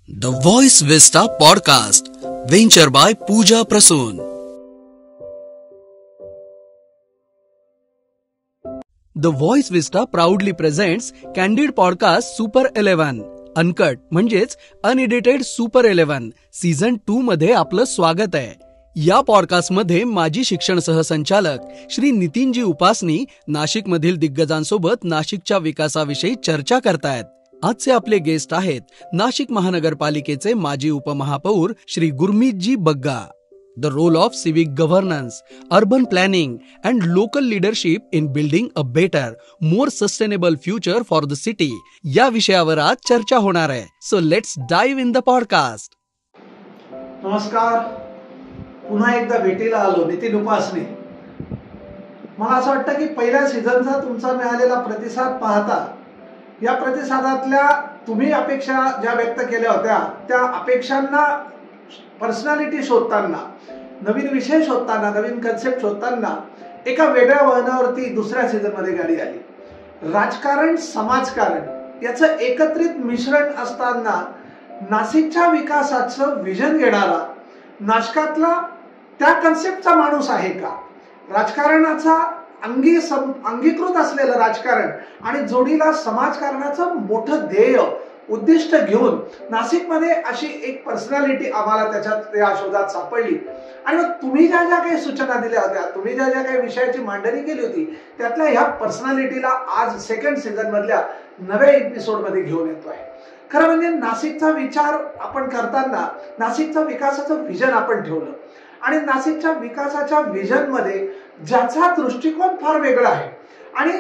The Voice Vista Podcast, venture by Pooja Prasoon. The Voice Vista proudly presents Candid Podcast Super 11, Uncut म्हणजेच unedited super 11 season 2 मध्ये आपलं स्वागत आहे. या podcast मध्ये माजी शिक्षण सहसंचालक श्री नितीनजी उपासनी नाशिक मधील दिग्गजांसोबत नाशिकच्या विकासाविषयी चर्चा करतायत. आजचे आपले गेस्ट आहेत नाशिक महानगरपालिकेचे माजी उपमहापौर Shri Gurmeetji Bagga. The role of civic governance, urban planning and local leadership in building a better, more sustainable future for the city या विषयावर आज चर्चा होणार आहे. So let's dive in the podcast. नमस्कार, पुन्हा एकदा भेटीला आलो. नितीन उपासनी. मला असं वाटतं की पहिल्या सीझनचा तुमचा मिळालेला प्रतिसाद पाहता या प्रतिसादातल्या तुम्ही अपेक्षा ज्या व्यक्त केल्या होत्या त्या अपेक्षांना पर्सनॅलिटी शोधताना, नवीन विषय शोधताना, नवीन कन्सेप्ट शोधताना एका वेगळ्या वळणावरती दुसऱ्या सीझन मध्ये गाडी आली. राजकारण, समाजकारण याचं एकत्रित मिश्रण असताना नाशिकच्या विकासाचं विजन घेणारा नाशकातला त्या कन्सेप्टचा माणूस आहे का? राजकारणाचा अंगीकृत असलेलं राजकारण आणि जोडीला समाजकारणाचं मोठं ध्येय उद्दिष्ट घेऊन नाशिकमध्ये अशी एक पर्सनॅलिटी आम्हाला त्याच्यात त्या शोधात सापडली. आणि मग तुम्ही ज्या ज्या काही सूचना दिल्या होत्या, तुम्ही ज्या ज्या काही विषयाची मांडणी केली होती, त्यातल्या ह्या पर्सनॅलिटीला आज सेकंड सीझन मधल्या नव्या एपिसोड मध्ये घेऊन येतोय. खरं म्हणजे नाशिकचा विचार आपण करताना नाशिकचा विकासाचं विजन आपण ठेवलं आणि नाशिकच्या विकासाच्या विजन मध्ये ज्याचा दृष्टिकोन फार वेगळा आहे आणि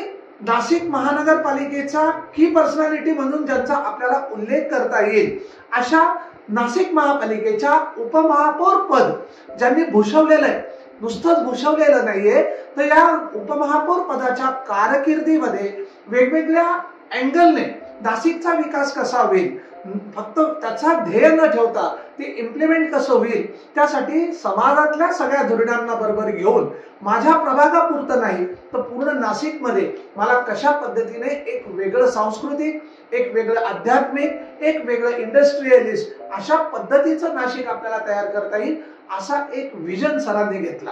नाशिक महानगरपालिकेचा की पर्सनॅलिटी म्हणून ज्यांचा आपल्याला उल्लेख करता येईल अशा नाशिक महापालिकेच्या उपमहापौर पद ज्यांनी भूषवलेलं आहे, नुसतंच भूषवलेलं नाहीये तर या उपमहापौर पदाच्या कारकिर्दीमध्ये वेगवेगळ्या अँगलने नाशिकचा विकास कसा होईल, फक्त त्याचा ध्येय न ठेवता ते इम्प्लिमेंट कसं होईल, त्यासाठी समाजातल्या सगळ्या धोरणांना बरोबर घेऊन माझ्या प्रभागापुरतं नाही तर पूर्ण नाशिकमध्ये मला कशा पद्धतीने एक वेगळं सांस्कृतिक, एक वेगळं आध्यात्मिक, एक वेगळं इंडस्ट्रियलिस्ट अशा पद्धतीचं नाशिक आपल्याला तयार करता येईल असा एक विजन सरांनी घेतला.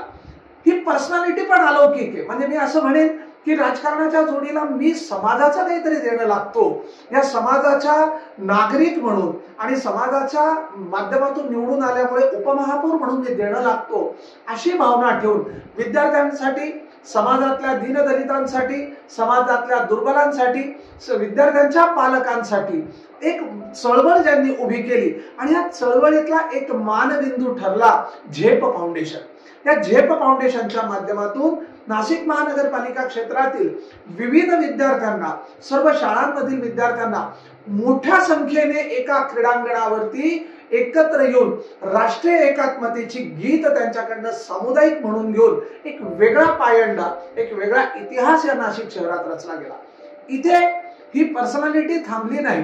ही पर्सनॅलिटी पण अलौकिक आहे. म्हणजे मी असं म्हणेन की राजकारणाच्या जोडीला मी समाजाचा काहीतरी देणं लागतो, या समाजाच्या नागरिक म्हणून आणि समाजाच्या माध्यमातून निवडून आल्यामुळे उपमहापौर म्हणून मी देणं लागतो अशी भावना ठेवून विद्यार्थ्यांसाठी, समाजातल्या दीनदलितांसाठी, समाजातल्या दुर्बलांसाठी, विद्यार्थ्यांच्या पालकांसाठी एक चळवळ ज्यांनी उभी केली आणि या चळवळीतला एक मानबिंदू ठरला झेप फाउंडेशन. या झेप फाउंडेशनच्या माध्यमातून नाशिक महानगरपालिका क्षेत्रातील विविध विद्यार्थ्यांना, सर्व शाळांमधील विद्यार्थ्यांना मोठ्या संख्येने एका क्रीडांगणावरती एकत्र येऊन राष्ट्रीय एकात्मतेची गीत त्यांच्याकडनं सामुदायिक म्हणून घेऊन एक वेगळा पायंडा, एक वेगळा इतिहास या नाशिक शहरात रचला गेला. इथे ही पर्सनॅलिटी थांबली नाही.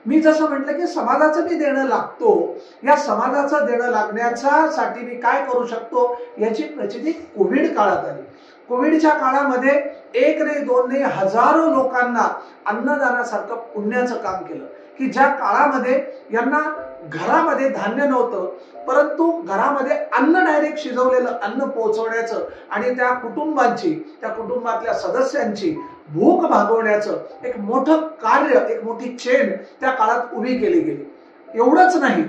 मी जसं म्हटलं की समाजाचं मी देणं लागतो, या समाजाचं देणं लागण्यासाठी मी काय करू शकतो याची प्रचिती कोविड काळात आली. कोविडच्या काळामध्ये एक नाही, दोन नाही, हजारो लोकांना अन्नदानासारखं पुण्याचं काम केलं की ज्या काळामध्ये यांना घरामध्ये धान्य नव्हतं, परंतु घरामध्ये अन्न डायरेक्ट शिजवलेलं अन्न पोहोचवण्याचं आणि त्या कुटुंबांची, त्या कुटुंबातल्या सदस्यांची भूक भागवण्याचं एक मोठं कार्य, एक मोठी चेन त्या काळात उभी केली गेली. एवढंच नाही,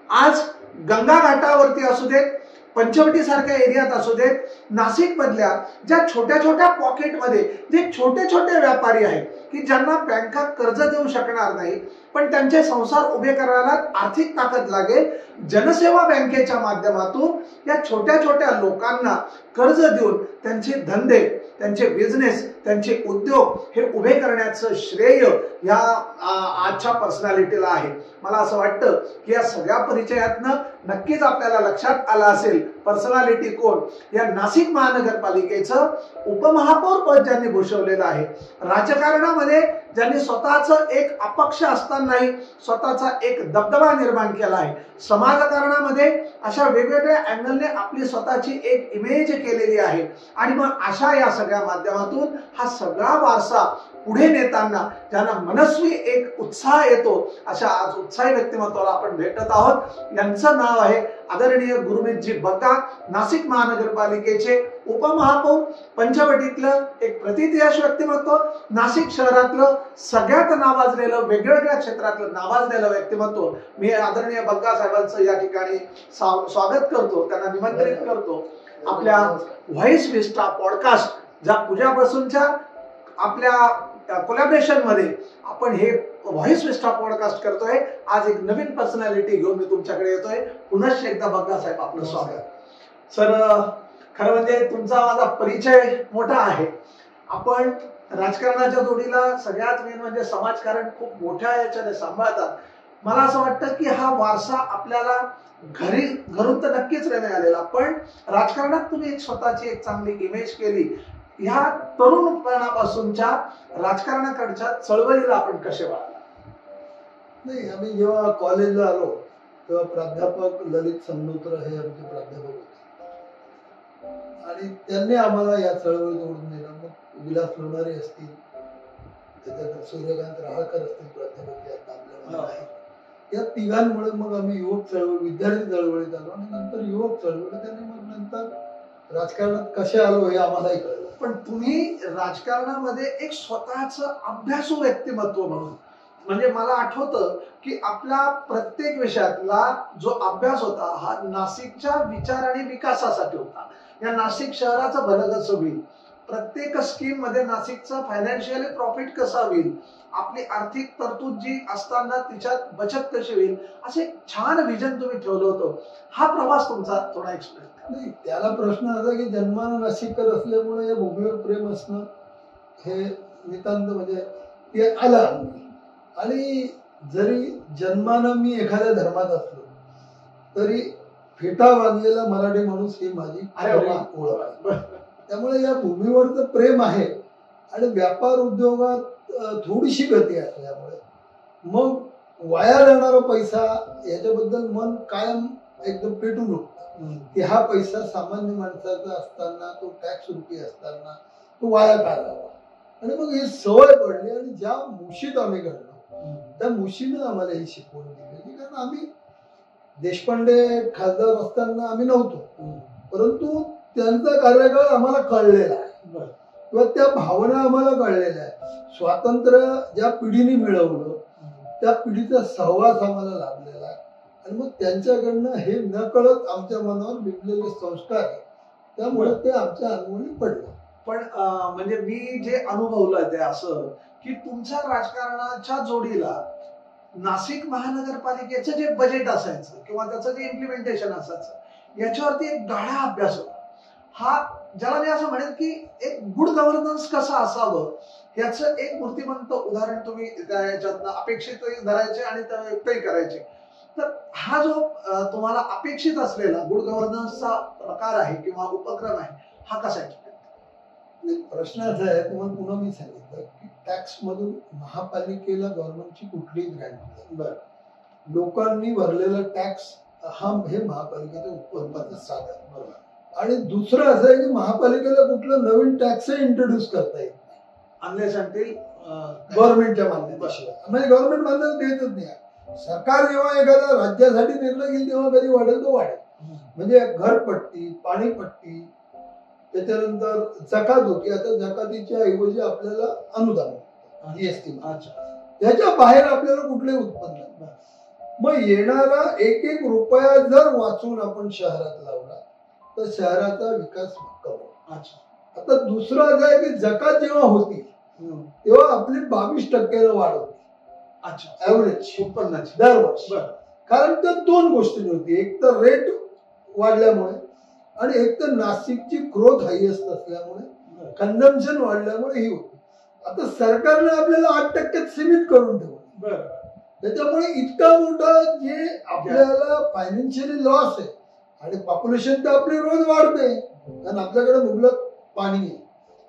आज गंगा घाटावरती असू देत, पंचवटी सारख्या एरियात असू देत, नाशिक मधल्या ज्या छोट्या छोट्या पॉकेटमध्ये जे छोटे छोटे व्यापारी आहेत की ज्यांना बँका कर्ज देऊ शकणार नाही पण त्यांचे संसार उभे करायला आर्थिक ताकद लागेल, जनसेवा बँकेच्या माध्यमातून या छोट्या छोट्या लोकांना कर्ज देऊन त्यांचे धंदे, त्यांचे बिझनेस, त्यांचे उद्योग हे उभे करण्याचं श्रेय या आजच्या पर्सनॅलिटीला आहे. मला असं वाटतं की या सगळ्या परिचयातनं नक्कीच आपल्याला लक्षात आलं असेल पर्सनॅलिटी कोण. या नाशिक महानगरपालिकेचं उपमहापौर पद ज्यांनी भूषवलेलं आहे, राजकारणामध्ये ज्यांनी स्वतःच एक अपक्ष असतानाही स्वतःचा एक दबदबा निर्माण केला आहे. समाजकारणामध्ये अशा वेगवेगळ्या अँगलने आपली स्वतःची एक इमेज केलेली आहे. आणि मग अशा या सगळ्या माध्यमातून हा सगळा वारसा पुढे नेताना ज्यांना मनस्वी एक उत्साह येतो, अशा आज उत्साही व्यक्तिमत्वाला आपण भेटत आहोत. यांचं नाव आहे आदरणीय गुरमीतजी बग्गा, नाशिक महानगरपालिकेचे उपमहापौर, पंचवटीतलं एक प्रतिथयश व्यक्तिमत्व, नाशिक शहरातलं सगळ्यात नावाजलेलं, वेगवेगळ्या क्षेत्रातलं नावाजलेलं व्यक्तिमत्व. मी आदरणीय बग्गा साहेबांचं या ठिकाणी स्वागत करतो, त्यांना निमंत्रित करतो आपल्या व्हॉइस विस्टा पॉडकास्ट ज्या उद्यापासूनच्या आपल्या कोलॅबरेशन मध्ये आपण हे व्हॉइस विस्टा पॉडकास्ट करतोय. आज एक नवीन पर्सनॅलिटी घेऊन मी तुमच्याकडे येतोय. पुन्हा एकदा बग्गा साहेब आपलं स्वागत. सर, खरं म्हणजे तुमचा माझा परिचय मोठा आहे. आपण राजकारणाच्या जोडीला सगळ्यात मेन म्हणजे समाजकारण खूप मोठ्या याच्याने सांभाळतात. मला असं वाटतं की हा वारसा आपल्याला घरून तर नक्कीच मिळालेला, पण राजकारणात तुम्ही एक स्वतःची एक चांगली इमेज केली. ह्या तरुणपणापासूनच्या राजकारणाकडच्या चळवळीला आपण कसे वळाला? नाही, आम्ही जेव्हा कॉलेजला आलो तेव्हा प्राध्यापक ललित समनोत्र हे आमचे प्राध्यापक होते आणि त्यांनी आम्हाला या चळवळीत ओढून नेलं. मग विलास लोणारे असतील, त्याच्यात सूर्यकांत राहकर असतील प्राध्यापक आपल्याला आहे, या तिघांमुळे मग आम्ही युवक चळवळ, विद्यार्थी चळवळीत आलो आणि नंतर युवक चळवळी. त्यांनी मग नंतर राजकारणात कसे आलो हे आम्हालाही कळलं. पण तुम्ही राजकारणामध्ये एक स्वतःच अभ्यासू व्यक्तिमत्व म्हणून, म्हणजे मला आठवतं की आपला प्रत्येक विषयातला जो अभ्यास होता हा नाशिकच्या विचार आणि विकासासाठी होता. या नाशिक शहराचं भलं कसं होईल, प्रत्येक स्कीम मध्ये नाशिकचं फायनान्शियली प्रॉफिट कसं होईल, आपली आर्थिक तरतूद जी असताना तिच्यात बचत कशी होईल, असे छान विजन तुम्ही ठेवलं होतं. हा प्रवास तुमचा थोडा एक्सप्लेन. नाही, त्याला प्रश्न असा की जन्मानं नाशिककर असल्यामुळे या भूमीवर प्रेम असणं हे नितांत म्हणजे ते आलं. आणि जरी जन्मानं मी एखाद्या धर्मात असलो तरी फेटा बांधलेला मराठी माणूस ही माझी ओळख आहे. त्यामुळे या भूमीवरचं प्रेम आहे. आणि व्यापार उद्योगात थोडीशी गती असल्यामुळे मग वाया जाणारा पैसा याच्याबद्दल मन कायम एकदम पेटून उठतं की हा पैसा सामान्य माणसाचा असताना, तो टॅक्स रुपी असताना तो वाया घालवावा. आणि मग ही सवय पडली आणि ज्या मुशीत आम्ही घडलो त्या मुशीनं आम्हाला ही शिकवण दिली. कारण आम्ही देशपांडे खासदार असताना आम्ही नव्हतो, परंतु त्यांचा कार्यकाळ आम्हाला कळलेला आहे किंवा त्या भावना आम्हाला कळलेल्या आहे. स्वातंत्र्य ज्या पिढीने मिळवलं त्या पिढीचा सहवास आम्हाला लाभलेला आहे. आणि मग त्यांच्याकडनं हे न कळत आमच्या मनावर बिंबलेले संस्कार आहे, त्यामुळे ते आमच्या अनुभवी पडलं. पण म्हणजे मी जे अनुभवलं ते असं की तुमच्या राजकारणाच्या जोडीला नाशिक महानगरपालिकेचं जे बजेट असायचं किंवा त्याचं जे इम्प्लिमेंटेशन असायचं याच्यावरती एक गाढा अभ्यास होता. हा ज्याला मी असं म्हणेन की एक गुड गव्हर्नन्स कसं असावं याचं एक मूर्तिमंत उदाहरण तुम्ही त्या याच्यातनं अपेक्षित धरायचे आणि व्यक्तही करायचे. तर हा जो तुम्हाला अपेक्षित असलेला गुड गव्हर्नन्सचा प्रकार आहे किंवा उपक्रम आहे, हा कसा आहे? प्रश्न असा आहे, तुम्हाला पुन्हा मी सांगितलं की टॅक्स मधून महापालिकेला गव्हर्नमेंटची कुठलीही ग्रँट नाही. लोकांनी भरलेला टॅक्स हा हे महापालिकेच्या उत्पन्नाचं साधन. बरोबर. आणि दुसरं असं आहे की महापालिकेला कुठलं नवीन टॅक्स इंट्रोड्यूस करता येत नाही अनलेस अंटिल गव्हर्नमेंटच्या मान्यतेशिवाय. म्हणजे गव्हर्नमेंट मान्यता देतच नाही. सरकार जेव्हा एखाद्या राज्यासाठी निर्णय घेईल तेव्हा कधी वाढेल तो वाढेल. म्हणजे घरपट्टी, पाणीपट्टी, त्याच्यानंतर जकात होती, आता जकातीच्या ऐवजी आपल्याला अनुदान जीएसटी. त्याच्या बाहेर आपल्याला कुठले उत्पन्न. मग येणारा एक एक रुपया जर वाचून आपण शहरात लावला तर शहराचा विकास करू. आता दुसरं असं आहे की जकात जेव्हा होती तेव्हा आपली 22% वाढ होती ऍव्हरेज उत्पन्नाची दरवर्षी. कारण त्या दोन गोष्टी होती, एक तर रेट वाढल्यामुळे आणि एक तर नाशिकची ग्रोथ हायएस्ट असल्यामुळे, कन्झम्पशन वाढल्यामुळे ही होती. आता सरकारने आपल्याला 8% सीमित करून ठेवलं. त्याच्यामुळे इतका मोठा जे आपल्याला फायनान्शियली लॉस आहे. आणि पॉप्युलेशन तर आपली रोज वाढते कारण आपल्याकडे मुबलक पाणी आहे,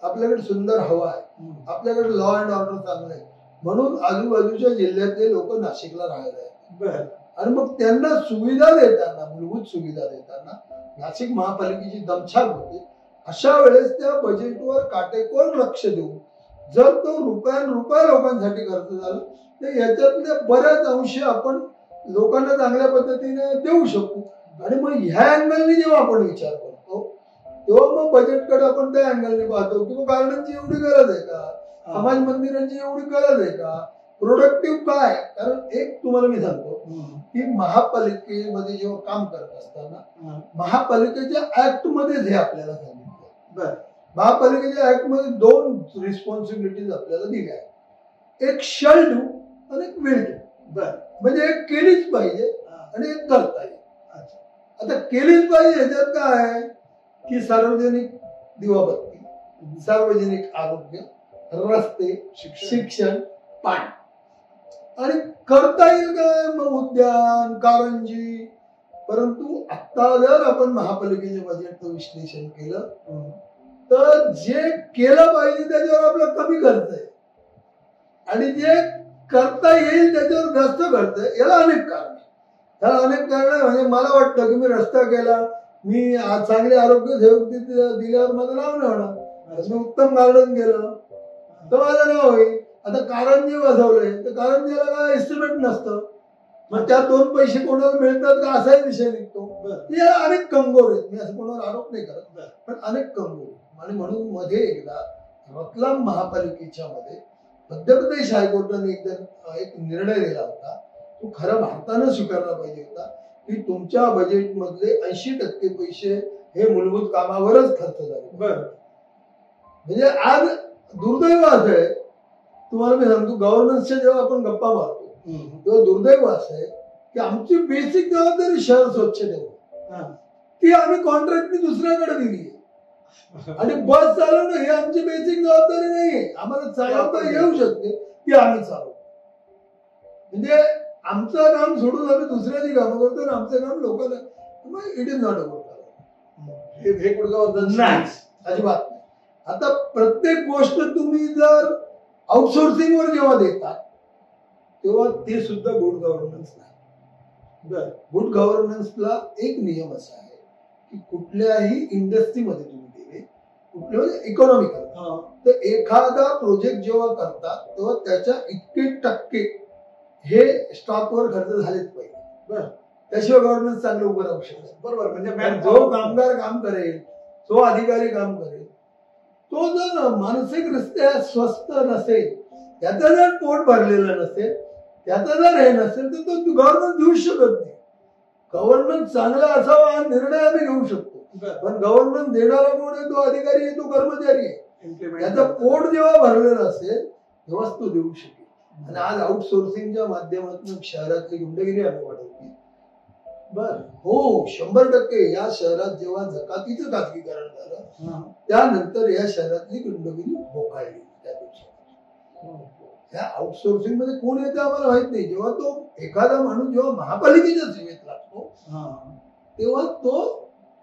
आपल्याकडे सुंदर हवा आहे, आपल्याकडे लॉ अँड ऑर्डर चांगलं आहे. म्हणून आजूबाजूच्या जिल्ह्यातले लोक नाशिकला राहायला आहेत. बर. आणि मग त्यांना सुविधा देताना, मूलभूत सुविधा देताना नाशिक महापालिकेची दमछाक होते. अशा वेळेस त्या बजेटवर काटेकोर लक्ष देऊन जर तो रुपया लोकांसाठी खर्च झाला तर याच्यातल्या बऱ्याच अंशी आपण लोकांना चांगल्या पद्धतीने देऊ शकू. आणि मग ह्या अँगलने जेव्हा आपण विचार करतो तेव्हा मग बजेटकडे आपण त्या अँगलने पाहतो की गार्डनची एवढी गरज आहे का, समाज मंदिरांची एवढी गरज आहे का, प्रोडक्टिव्ह काय. कारण एक तुम्हाला मी सांगतो की महापालिकेमध्ये जेव्हा काम करत असताना महापालिकेच्या ऍक्ट मध्येच हे आपल्याला सांगितलं. महापालिकेच्या ऍक्ट मध्ये 2 रिस्पॉन्सिबिलिटीज आपल्याला दिल्या आहेत. एक शॅल डू आणि एक विल डू. म्हणजे एक केलीच पाहिजे आणि एक करता येईल. आता केलीच पाहिजे ह्याच्यात काय आहे की सार्वजनिक दिवाबत्ती, सार्वजनिक आरोग्य, रस्ते, शिक्षण, पाणी. आणि करता येईल काय मग उद्यान, कारंजी. परंतु आता जर आपण महापालिकेच्या बजेटचं विश्लेषण केलं तर जे केलं पाहिजे त्याच्यावर आपला कमी खर्च आहे आणि जे करता येईल त्याच्यावर जास्त खर्च आहे. याला अनेक कारण आहे. त्याला अनेक कारण आहे. म्हणजे मला वाटतं की मी रस्ता केला, मी चांगले आरोग्य सेवक दिल्यावर माझं नाव नाही होणार. मी उत्तम गार्डन केलं तर माझं नाव होईल. आता कारंजी वाजवले तर कारंजीला काय एस्टिमेट नसतं, मग त्यात 2 पैसे कोणाला मिळतात का असाही विषय निघतो. या अनेक कंगोर आहेत. मी असं कोणावर आरोप नाही करत, पण अनेक कंगोर. आणि म्हणून मध्ये एकदा रतलाम महापालिकेच्या मध्ये मध्य प्रदेश हायकोर्टाने एकदा एक निर्णय दिला होता, तो खरा भारतानं स्वीकारला पाहिजे होता की तुमच्या बजेट मधले 80% पैसे हे मूलभूत कामावरच खर्च झाले. म्हणजे आज दुर्दैव असं आहे, तुम्हाला मी सांगतो, गव्हर्नन्सच्या जेव्हा आपण गप्पा मारतो तेव्हा दुर्दैव असं आहे की आमची बेसिक जबाबदारी शहर स्वच्छ ठेवणं ती आम्ही कॉन्ट्रॅक्टनी दुसऱ्याकडे दिली आहे. आणि बस चालवणं ही आमची बेसिक जबाबदारी नाहीये. आम्हाला चालवता येऊ शकते ती आम्ही चालवतो. म्हणजे आमचं काम सोडून आम्ही दुसऱ्याची कामं करतो आणि आमचं काम लोकांना, it is not a good काम. हे गुड नाही, अजिबात नाही. आता प्रत्येक गोष्ट तुम्ही जर आउटसोर्सिंग वर जेव्हा देतात तेव्हा ते सुद्धा गुड गव्हर्नन्स नाही. गुड गव्हर्नन्सला एक नियम असा आहे की कुठल्याही इंडस्ट्रीमध्ये तुम्ही गेले, कुठल्या म्हणजे इकॉनॉमिकल, तर एखादा प्रोजेक्ट जेव्हा करतात तेव्हा त्याच्या इतके टक्के हे स्टॉकवर खर्च झालेच पाहिजे. त्याशिवाय गव्हर्नन्स चांगलं उभं राहू शकत. बरोबर. म्हणजे जो कामगार काम करेल, जो अधिकारी काम करेल, तो जर मानसिकरित्या स्वस्थ नसेल, त्याचं जर पोट भरलेलं नसेल, त्याचं जर हे नसेल तर तो गव्हर्नन्स घेऊ शकत नाही. गव्हर्नन्स चांगला असावा हा निर्णय आम्ही घेऊ शकतो, पण गव्हर्नन्स देणारा कोण आहे? तो अधिकारी आहे, तो कर्मचारी आहे. त्याचं पोट जेव्हा भरलेलं असेल तेव्हाच तो देऊ शकेल. आणि आज आउटसोर्सिंगच्या माध्यमातून शहरातली गुंडगिरी आम्ही वाढवली. हो, 100%. या शहरात जेव्हा जकातीचं खाजगीकरण झालं त्यानंतर या शहरातली गुंडगिरी बोकाळली. त्या दिवशी या आउटसोर्सिंग मध्ये कोण येते आम्हाला माहित नाही. जेव्हा तो एखादा माणूस जेव्हा महापालिकेच्या सेवेत लागतो तेव्हा तो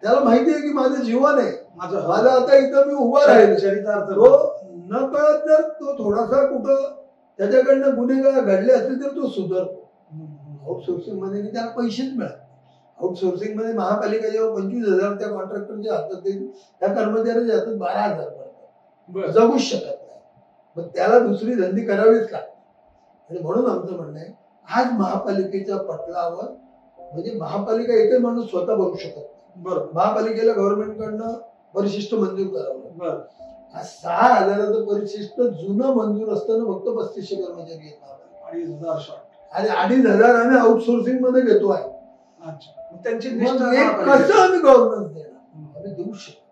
त्याला माहिती आहे की माझं जीवन आहे, माझं आता इथं मी उभा राहील. तो न कळत जर तो थोडासा कुठं त्याच्याकडनं गुन्हे घडले असतील तर तो सुधारतो. आउटसोर्सिंग मध्ये त्याला पैसेच मिळत. आउटसोर्सिंग मध्ये महापालिका जेव्हा 25,000 त्या कॉन्ट्रॅक्टरच्या हातात देईल, त्या कर्मचाऱ्याच्या हातात 12,000 पडतात. जगूच शकत नाही. मग त्याला दुसरी धंदी करावीच लागते. आणि म्हणून आमचं म्हणणं आहे, आज महापालिकेच्या पटलावर म्हणजे महापालिका एकही माणूस स्वतः भरू शकत नाही. बरोबर. महापालिकेला गव्हर्नमेंटकडनं परिशिष्ट मंजूर करावं. आज 6,000चं परिशिष्ट जुनं मंजूर असताना फक्त 3500 कर्मचारी येतात. 2,500 शॉर्ट आणि 2,500 आम्ही आउटसोर्सिंग मध्ये घेतो आहे. त्यांची कसं आम्ही गव्हर्नन्स देणार? आम्ही देऊ शकतो.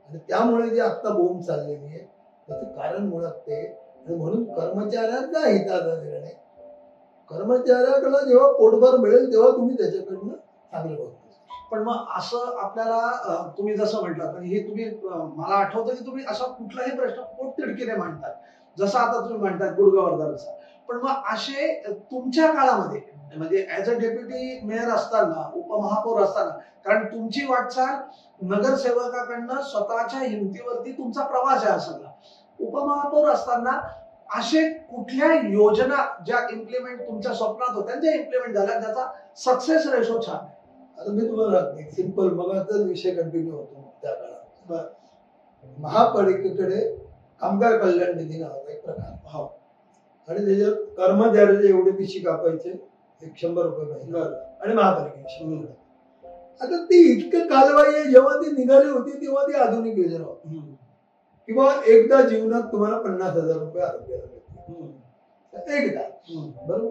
आणि त्यामुळे जे आता बोंब चाललेली आहे त्याचं कारण मुळात ते. आणि म्हणून कर्मचाऱ्यांचा हिताचा निर्णय, कर्मचाऱ्याकडे जेव्हा पोटभर मिळेल तेव्हा तुम्ही त्याच्याकडनं चांगलं बघतो. पण मग असं आपल्याला तुम्ही जसं म्हटलं हे तुम्ही मला आठवतं की तुम्ही असा कुठलाही प्रश्न पोटतिडकीने मांडतात, जसं आता तुम्ही म्हणतात गुड गव्हर्नन्सचा. पण मग असे तुमच्या काळामध्ये म्हणजे ऍज अ डेप्युटी मेयर असताना, उपमहापौर असताना, कारण तुमची वाटचाल नगरसेवकाकडनं स्वतःच्या हिमतीवरती तुमचा प्रवास आहे हा सगळा. उपमहापौर असताना असे कुठल्या योजना ज्या इम्प्लिमेंट तुमच्या स्वप्नात होत्या ज्या इम्प्लिमेंट झाल्या त्याचा सक्सेस रेशो छान आहे? आता मी तुम्हाला सिंपल मगाचाच विषय कंटिन्यू होतो त्या काळात. महापालिकेकडे कामगार कल्याण निधी नावाचा एक प्रकार हो. आणि त्याच्यात कर्मचाऱ्याचे एवढे पिशी कापायचे 100 रुपये महिना आणि महापालिकेचे 100. आता ती इतकं कालवाई आहे, जेव्हा ती निघाली होती तेव्हा ती आधुनिक योजना होती. किंवा एकदा जीवनात तुम्हाला 50,000 रुपये आरोग्याला मिळतील एकदा, बरोबर.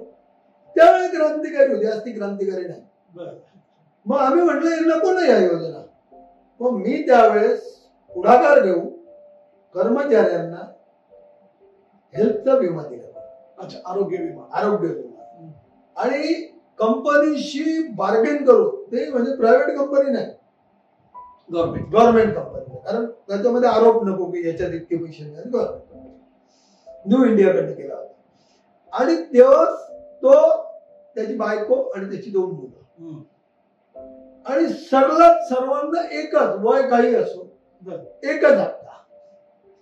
त्यावेळी क्रांतिकारी होती, आज ती क्रांतिकारी नाही. मग आम्ही म्हटलं हे नको ना या योजना. मग मी त्यावेळेस पुढाकार घेऊन कर्मचाऱ्यांना हेल्थचा विमा दिला. अच्छा, आरोग्य विमा. आणि कंपनीशी बार्गेन करू, ते म्हणजे प्रायव्हेट कंपनी नाही, गव्हर्नमेंट कंपनी. कारण त्याच्यामध्ये आरोप नको की याच्यात इतके पैसे नाही. गव्हर्नमेंट न्यू इंडियाकडे केला होता. आणि तेव्हा तो, त्याची बायको आणि त्याची 2 मुलं, आणि सर्वांना एकच वय काही असो एकच हप्ता.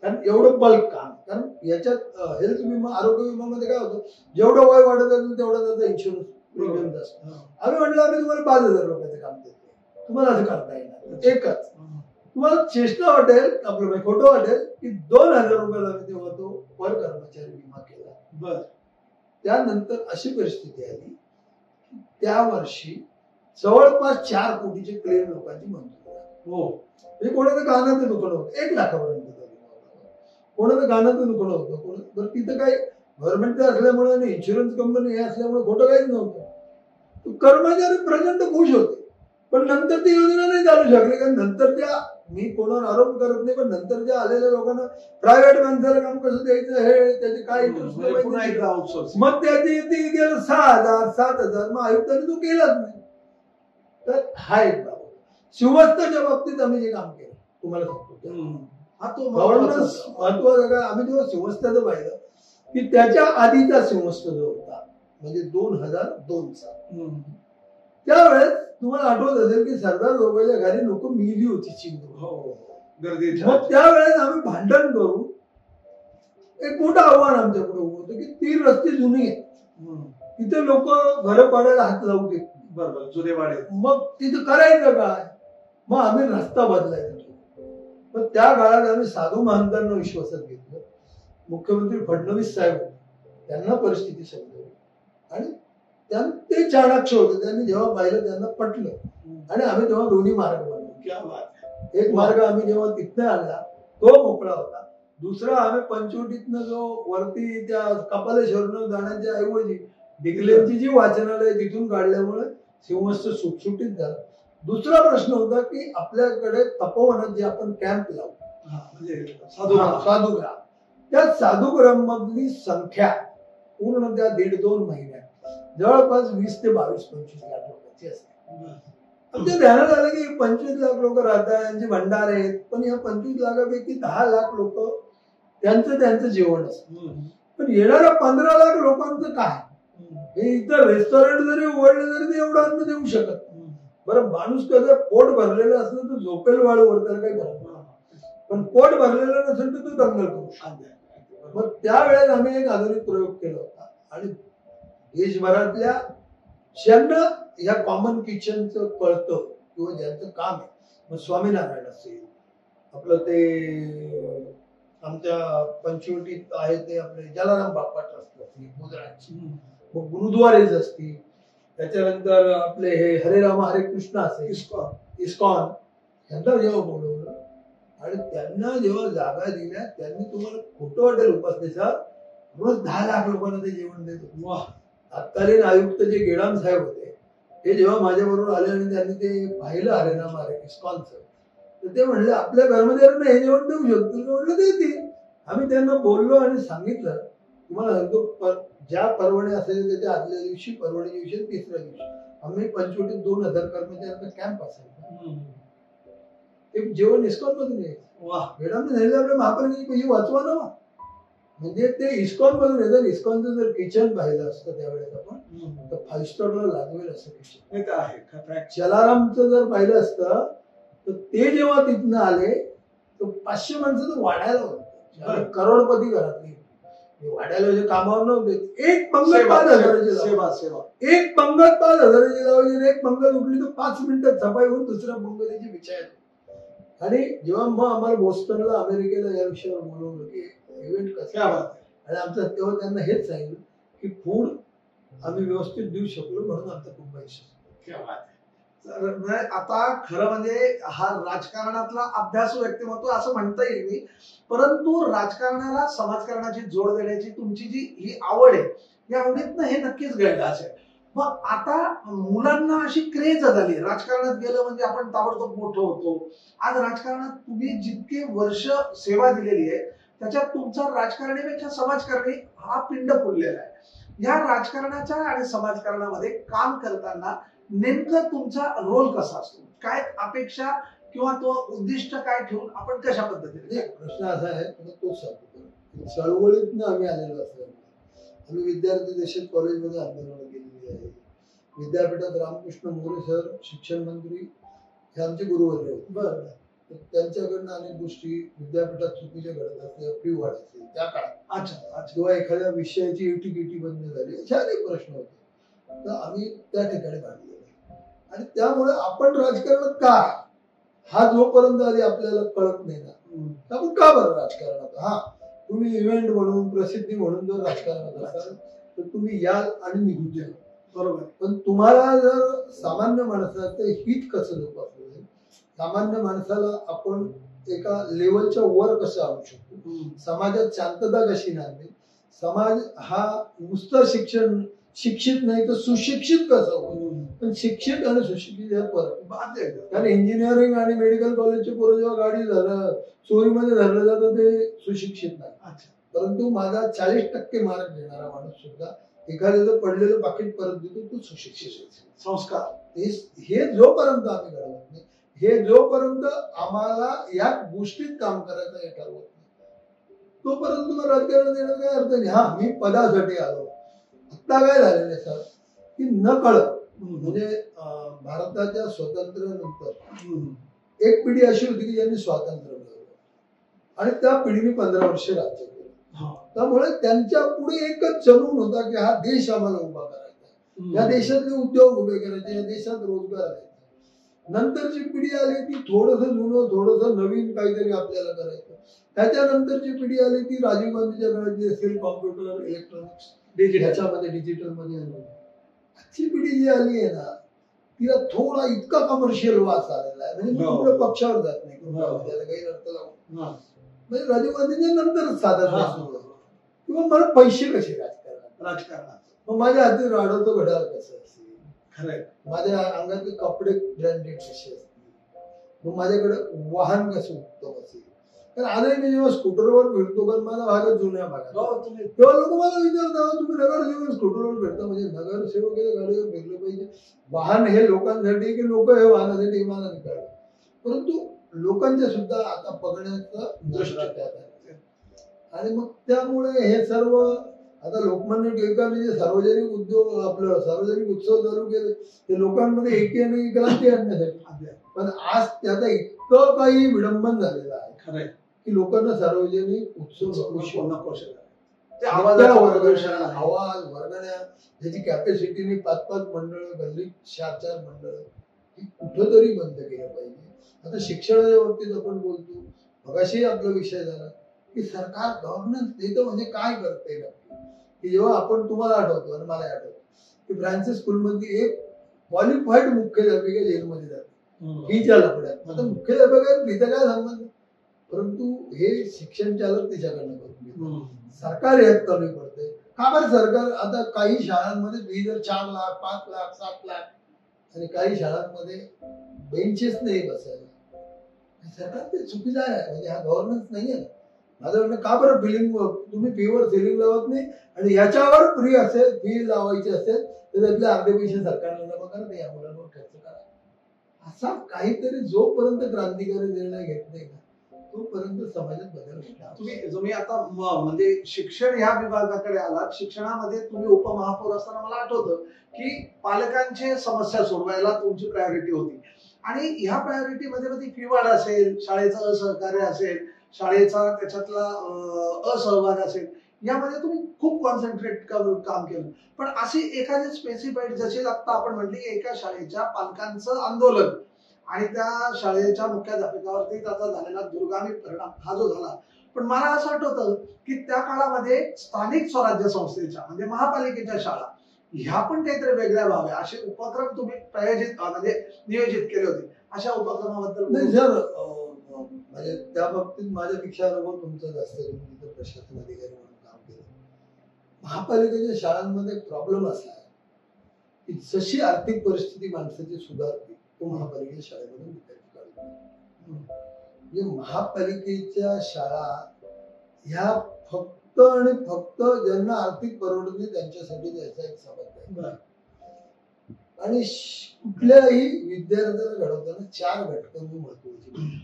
कारण एवढं बल्क काम. कारण याच्यात हेल्थ विमा आरोग्य विमामध्ये काय होतं, जेवढं वय वाढत असेल तेवढा त्याचा इन्शुरन्स प्रीमियम असतो. आम्ही म्हटलं आम्ही तुम्हाला 5,000 रुपयाचं काम देतो, तुम्हाला असं करता येणार एकच. तुम्हाला चेष्टा वाटेल, आपलं खोटं वाटेल की 2,000 रुपयाला आम्ही तेव्हा तो पर कर्मचारी विमा केला. त्यानंतर अशी परिस्थिती आली, त्या वर्षी जवळपास 4 कोटीचे क्लेम लोकांची मंजूर झाली. हे कोणाचं कानाचं दुखणं होतं, 1 लाखापर्यंत कोणाचं कानाचं दुखणं होतं. बरं, तिथं काही गव्हर्नमेंटचं असल्यामुळे आणि इन्शुरन्स कंपनी हे असल्यामुळे खोटं काहीच नव्हतं. कर्मचारी प्रचंड खुश होते. पण नंतर ती योजना नाही चालू शकली. कारण नंतर त्या, मी कोणावर आरोप करत नाही, पण नंतर त्या आलेल्या लोकांना प्रायव्हेट माणसाला काम कसं द्यायचं हे त्याचे काय इंटरेस्ट, मग त्याची ती गेलं 6,000 7,000. मग आयुक्तांनी तो केलाच नाही. तर हा एक बाब. शिवस्ताच्या बाबतीत आम्ही जे काम केलं तुम्हाला सांगतो, हा तो गव्हर्नन्स महत्वाचा. काय आम्ही जेव्हा शिवस्ताचं पाहिलं की त्याच्या आधीचा शिवस्त जो होता म्हणजे 2002चा, त्यावेळेस तुम्हाला आठवत असेल की सरदार लोकांच्या घरी लोक मिली होती गर्दी. मग त्यावेळेस आम्ही भांडण करून एक मोठं आव्हान आमच्याकडे उभं होतं की 3 रस्ते जुनी आहेत, तिथे लोक घरं पाडायला हात लावू देत. बरोबर, जुने वाडे. मग तिथं करायचं काय? मग आम्ही रस्ता बदलायचा. पण त्या काळात आम्ही साधू महांतांना विश्वासात घेतलं. मुख्यमंत्री फडणवीस साहेब त्यांना परिस्थिती समजली आणि ते चाणाक्ष होते. त्यांनी जेव्हा पाहिलं त्यांना पटलं आणि आम्ही तेव्हा दोन्ही मार्ग बनवले. एक मार्ग आम्ही जेव्हा तिथनं आणला तो मोकळा होता. दुसरा आम्ही पंचवटीतनं जो वरती त्या कपालेश्वरनं जाण्याच्या ऐवजी डिग्लेची जी वाचनालय तिथून काढल्यामुळे सिंहस्थ सुटसुटीत झालं. दुसरा प्रश्न होता की आपल्याकडे तपोवनात जे आपण कॅम्प लावू साधुग्राम, त्या साधुग्राम मधली संख्या पूर्ण त्या 1.5-2 महिन्यात जवळपास 20 ते 22-25 लाख लोकांची असते. ते ध्यानात आलं की 25 लाख लोक राहतात, यांचे भंडार आहेत. पण या 25 लाखापैकी 10 लाख लोक त्यांचं जेवण असतं. पण येणाऱ्या 15 लाख लोकांचं काय? हे इतर रेस्टॉरंट जरी उघडले तरी ते एवढं अन्न देऊ शकत. बरं, माणूस कसं पोट भरलेलं असलं तर झोपेल वाळूवर त्याला काही भरत नाही, पण पोट भरलेलं नसेल तर तो दंगल करू शकतो. मग त्यावेळेस आम्ही एक आधुनिक प्रयोग केला होता आणि देशभरातल्या ज्यांना या कॉमन किचनचं कळतं किंवा ज्यांचं काम आहे, मग स्वामीनारायण असेल, आपलं ते आमच्या पंचवटीत आहे ते आपले जलाराम बाप्पा ट्रस्ट असतील, गुजरातची, मग गुरुद्वारेच असतील, त्याच्यानंतर आपले हे हरे राम हरे कृष्ण असेल, इस्कॉन यांना जेव्हा बोलवलं आणि त्यांना जेव्हा जागा दिल्या, त्यांनी तुम्हाला खोटं वाटेल उपासनेचा रोज 10 लाख लोकांना ते जेवण देत होते. तत्कालीन आयुक्त जे गेडाम साहेब होते ते जेव्हा माझ्याबरोबर आले आणि त्यांनी ते पाहिलं हरे राम हरे इस्कॉनचं, तर ते म्हणले आपल्या कर्मचाऱ्यांना हे जेवण देऊ शकतो. म्हटलं देतील. आम्ही त्यांना बोललो आणि सांगितलं, तुम्हाला सांगतो ज्या परवणे असेल त्याच्या आदल्या दिवशी, परवणे दिवशी, 3ऱ्या दिवशी आम्ही पंचवटीत 2,000 कर्मचाऱ्यांचा कॅम्प असायचा. ते जेवण इस्कॉन मधून यायचं. मॅडमने सांगितलं आपल्या महापालिकेची पैसे वाचवा ना. म्हणजे ते इस्कॉन मधून येतात. इस्कॉनचं जर किचन पाहिलं असतं त्यावेळेस आपण तर 5 स्टारला लागवेल असं किचन. जलारामचं जर पाहिलं असतं तर ते जेव्हा तिथनं आले तर 500 माणसं तर वाढायला होतं. करोडपती घरातली. वाड्याला जे कामावर नव्हते, एक पंगत 5,000ची सेवा सेवा एक पंगत 5,000ची लावायची, एक पंगत उठली तर 5 मिनिटात सफाई होऊन दुसऱ्या पंगतीची विचार. आणि जेव्हा मग आम्हाला बोस्टनला अमेरिकेला या विषयावर बोलवलं की इव्हेंट कसं, आणि आमचं तेव्हा त्यांना हेच सांगितलं की फूड आम्ही व्यवस्थित देऊ शकलो म्हणून आमचा खूप आता खरं म्हणजे हा राजकारणातला अभ्यासू व्यक्तिमत्व असं म्हणता येईल मी, परंतु राजकारणाला समाजकारणाची जोड देण्याची तुमची जी ही आवड आहे, या आवडीतनं हे नक्कीच घडलं असेल. मग आता मुलांना अशी क्रेज झाली, राजकारणात गेलं म्हणजे आपण ताबडतोब मोठं होतो. आज राजकारणात तुम्ही जितके वर्ष सेवा दिलेली आहे त्याच्यात तुमचा राजकारणापेक्षा समाजकारणी हा पिंड फुललेला आहे. या राजकारणाच्या आणि समाजकारणामध्ये काम करताना नेमकं तुमचा रोल कसा असतो, काय अपेक्षा किंवा तो उद्दिष्ट काय ठेवून आपण कशा पद्धतीने? प्रश्न असा आहे, तोच सांगतो. चळवळीतनं आम्ही आलेलो असल्यामुळे आम्ही विद्यार्थी देशात कॉलेजमध्ये आंदोलन केलेली आहे. विद्यापीठात रामकृष्ण मोरे सर शिक्षण मंत्री हे आमचे गुरुवर्य होते. बरं, त्यांच्याकडनं अनेक गोष्टी विद्यापीठात चुकीच्या घडत असल्या, फी वाढ असेल त्या काळात, अच्छा, किंवा एखाद्या विषयाची एटी बंद झाली, अशा अनेक प्रश्न होते. तर आम्ही त्या ठिकाणी काढलेले आणि त्यामुळे आपण राजकारणात का, हा जोपर्यंत आधी आपल्याला कळत नाही ना, आपण का बरं राजकारणात. हा, तुम्ही इव्हेंट म्हणून प्रसिद्धी म्हणून जर राजकारणात असाल तर तुम्ही याल आणि निघून द्या, बरोबर. पण तुम्हाला जर सामान्य माणसाचं हित कसं जोपासलं, सामान्य माणसाला आपण एका लेवलच्या वर कसं आणू शकतो, समाजात शांतता कशी नांदेल, समाज हा नुसतं शिक्षित नाही तर सुशिक्षित कसं होईल. पण शिक्षित आणि सुशिक्षित यात फरक. कारण इंजिनिअरिंग आणि मेडिकल कॉलेजचे पोरं जेव्हा गाडी चोरीमध्ये धरलं जातं ते सुशिक्षित नाही. परंतु माझा 40% मार्क देणारा माणूस सुद्धा एखाद्याचं पडलेलं पाकिट परत देतो, तो सुशिक्षित. संस्कार हे जोपर्यंत आम्ही घडवत नाही, हे जोपर्यंत आम्हाला या गोष्टीत काम करायचं हे ठरवत नाही, तोपर्यंत तुम्हाला राजकारण देण्याचा काय अर्थ नाही. हा, मी पदासाठी आलो. आता काय झालेलं आहे सर की न कळत, म्हणजे भारताच्या स्वातंत्र्यानंतर एक पिढी अशी होती की ज्यांनी स्वातंत्र्य मिळवलं आणि त्या पिढीने 15 वर्ष राज्य केलं. त्यामुळे त्यांच्या पुढे एकच चलून होता की हा देश आम्हाला उभा करायचा, या देशातले उद्योग उभे करायचे, या देशात रोजगार द्यायचा. नंतरची पिढी आली ती थोडंसं जुनं, थोडंसं नवीन काहीतरी आपल्याला करायचं. त्याच्यानंतरची पिढी आली ती राजीव गांधीच्या काळातली असेल, कॉम्प्युटर, इलेक्ट्रॉनिक्स, याच्यामध्ये डिजिटल मध्ये आलो. आजची पिढी जी आली आहे ना, तिला थोडा इतका कमर्शियल वास आलेला आहे, म्हणजे कुठल्या पक्षावर जात नाही, काही अर्थ लावून, म्हणजे राजीव गांधीच्या नंतरच साधा किंवा मला पैसे कसे राजकारणात, मग माझ्या हाती राडवतो घड्याळ कसं असेल, माझ्या अंगातले कपडे ब्रँडेड कसे असतील, मग माझ्याकडे वाहन कसं उत्तम असेल. कारण आजही मी जेव्हा स्कूटरवर फिरतो, कारण माझा भागच जुन्या भागात, तेव्हा लोक मला विचारतात तुम्ही नगरसेवक स्कूटरवर फिरता, म्हणजे नगरसेवक गाडीवर फिरलं पाहिजे. वाहन हे लोकांसाठी की लोक हे वाहनासाठी मला नाही कळलं, परंतु लोकांच्या सुद्धा आता बघण्याचा दृष्टी त्यात आहे. आणि मग त्यामुळे हे सर्व आता लोकमान्य टिळकांनी जे सार्वजनिक उद्योग, आपलं सार्वजनिक उत्सव चालू केले ते लोकांमध्ये एकी आणि क्रांती आणण्यासाठी, पण आज त्याचा इतकं काही विडंबन झालेलं आहे की लोकांना सार्वजनिक उत्सव आवाज वर्गण्या, त्याची कॅपॅसिटीने 5-5 मंडळ, गल्लीत 4-4 मंडळ, ही कुठंतरी बंद केलं पाहिजे. आता शिक्षणाच्या बाबतीत आपण बोलतो, मगाशी आपला विषय झाला की सरकार गव्हर्नन्स देतं म्हणजे काय करते की जेव्हा आपण, तुम्हाला आठवतो आणि मला आठवतो की फ्रान्सिस स्कूलमध्ये एक क्वालिफाईड मुख्याध्यापिका जेलमध्ये जाते फीच्या लफड्यात. आता मुख्याध्यापिका फीचा काय संबंध, परंतु हे शिक्षण चालक त्याच्याकडनं करून सरकार यात कमी पडते. का बरं सरकार, आता काही शाळांमध्ये फी जर 4 लाख 5 लाख 7 लाख आणि काही शाळांमध्ये बेंचेस नाही बसायला, सरकार ते चुकीचं आहे. म्हणजे हा गव्हर्नन्स नाही आहे. माझं म्हणणं, का बरं तुम्ही फीवर सिलिंग लावत नाही आणि याच्यावर फ्री असेल, फी लावायची असेल तर त्यातले अर्धे पैसे सरकारला जमा करा, या मुलांवर खर्च करा. असा काहीतरी जोपर्यंत क्रांतिकारी निर्णय घेत नाही ना, तोपर्यंत समाजात बदल होईल. तुम्ही आता म्हणजे शिक्षण ह्या विभागाकडे आलात. शिक्षणामध्ये तुम्ही उपमहापौर असताना मला आठवतं की पालकांची समस्या सोडवायला तुमची प्रायोरिटी होती आणि ह्या प्रायोरिटी मध्ये ती फी वाढ असेल, शाळेचं असहकार्य असेल, शाळेचा त्याच्यातला असहभाग असेल, यामध्ये तुम्ही खूप कॉन्सन्ट्रेट करून काम केलं. पण अशी एखादी स्पेसिफाईड, जशी आता आपण म्हटली की एका शाळेच्या पालकांचं आंदोलन आणि त्या शाळेच्या मुख्याध्यापकावरती त्याचा झालेला दुर्गामी परिणाम हा जो झाला, पण मला असं आठवतं की त्या काळामध्ये स्थानिक स्वराज्य संस्थेच्या म्हणजे महापालिकेच्या शाळा ह्या पण काहीतरी वेगळ्या व्हाव्या असे उपक्रम तुम्ही प्रायोजित म्हणजे नियोजित केले होते. अशा उपक्रमाबद्दल नाही सर, म्हणजे त्या बाबतीत माझ्यापेक्षा अनुभव तुमचा जास्त आहे. तुम्ही तिथं प्रशासन अधिकारी म्हणून काम केलं. महापालिकेच्या शाळांमध्ये प्रॉब्लेम असा आहे की जशी आर्थिक परिस्थिती माणसाची सुधारते तो महापालिकेच्या शाळेमधून विद्यार्थी काढतो. म्हणजे महापालिकेच्या शाळा ह्या फक्त आणि फक्त ज्यांना आर्थिक परवडत नाही त्यांच्यासाठी त्याचा एक समज आहे. आणि कुठल्याही विद्यार्थ्याला घडवताना 4 घटकांची महत्वाची.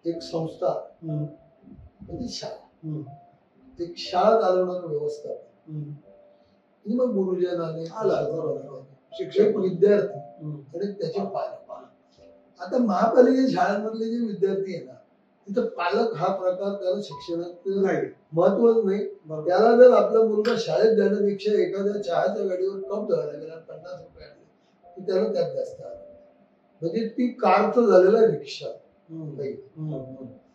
एक संस्था म्हणजे शाळा, एक शाळा चालवणारं व्यवस्थापन, आणि मग गुरुजन आले, शिक्षक, विद्यार्थी आणि त्याचे पालक. आता महापालिकेच्या शाळांमधले जे विद्यार्थी आहे ना, तिथं पालक हा प्रकार त्याला शिक्षणात महत्वच नाही. त्याला जर आपला मुलगा शाळेत जाण्यापेक्षा एखाद्या चहाच्या गाडीवर कप धरायला गेला 50 रुपये आणले तर त्याला त्यात जास्त आलं. म्हणजे ती कारचं झालेला रिक्षा.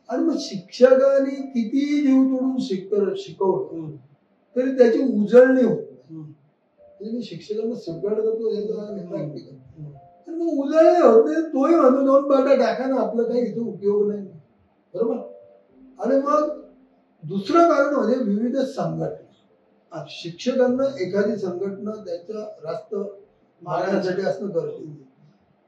आणि मग शिक्षकांनी किती जीव तोडून शिकवलं तरी त्याची उजळणी होत नाही. म्हणजे मी शिक्षकांना स्वीकारत होतो प्रॅक्टिकल, आणि मग उजळणी होत नाही. तोही म्हणतो 2 पाटा टाका ना, आपलं काही इथं उपयोग नाही, बरोबर. आणि मग दुसरं कारण म्हणजे विविध संघटना. शिक्षकांना एखादी संघटना त्याच्या रास्त मागण्यासाठी असणं गरजेचं,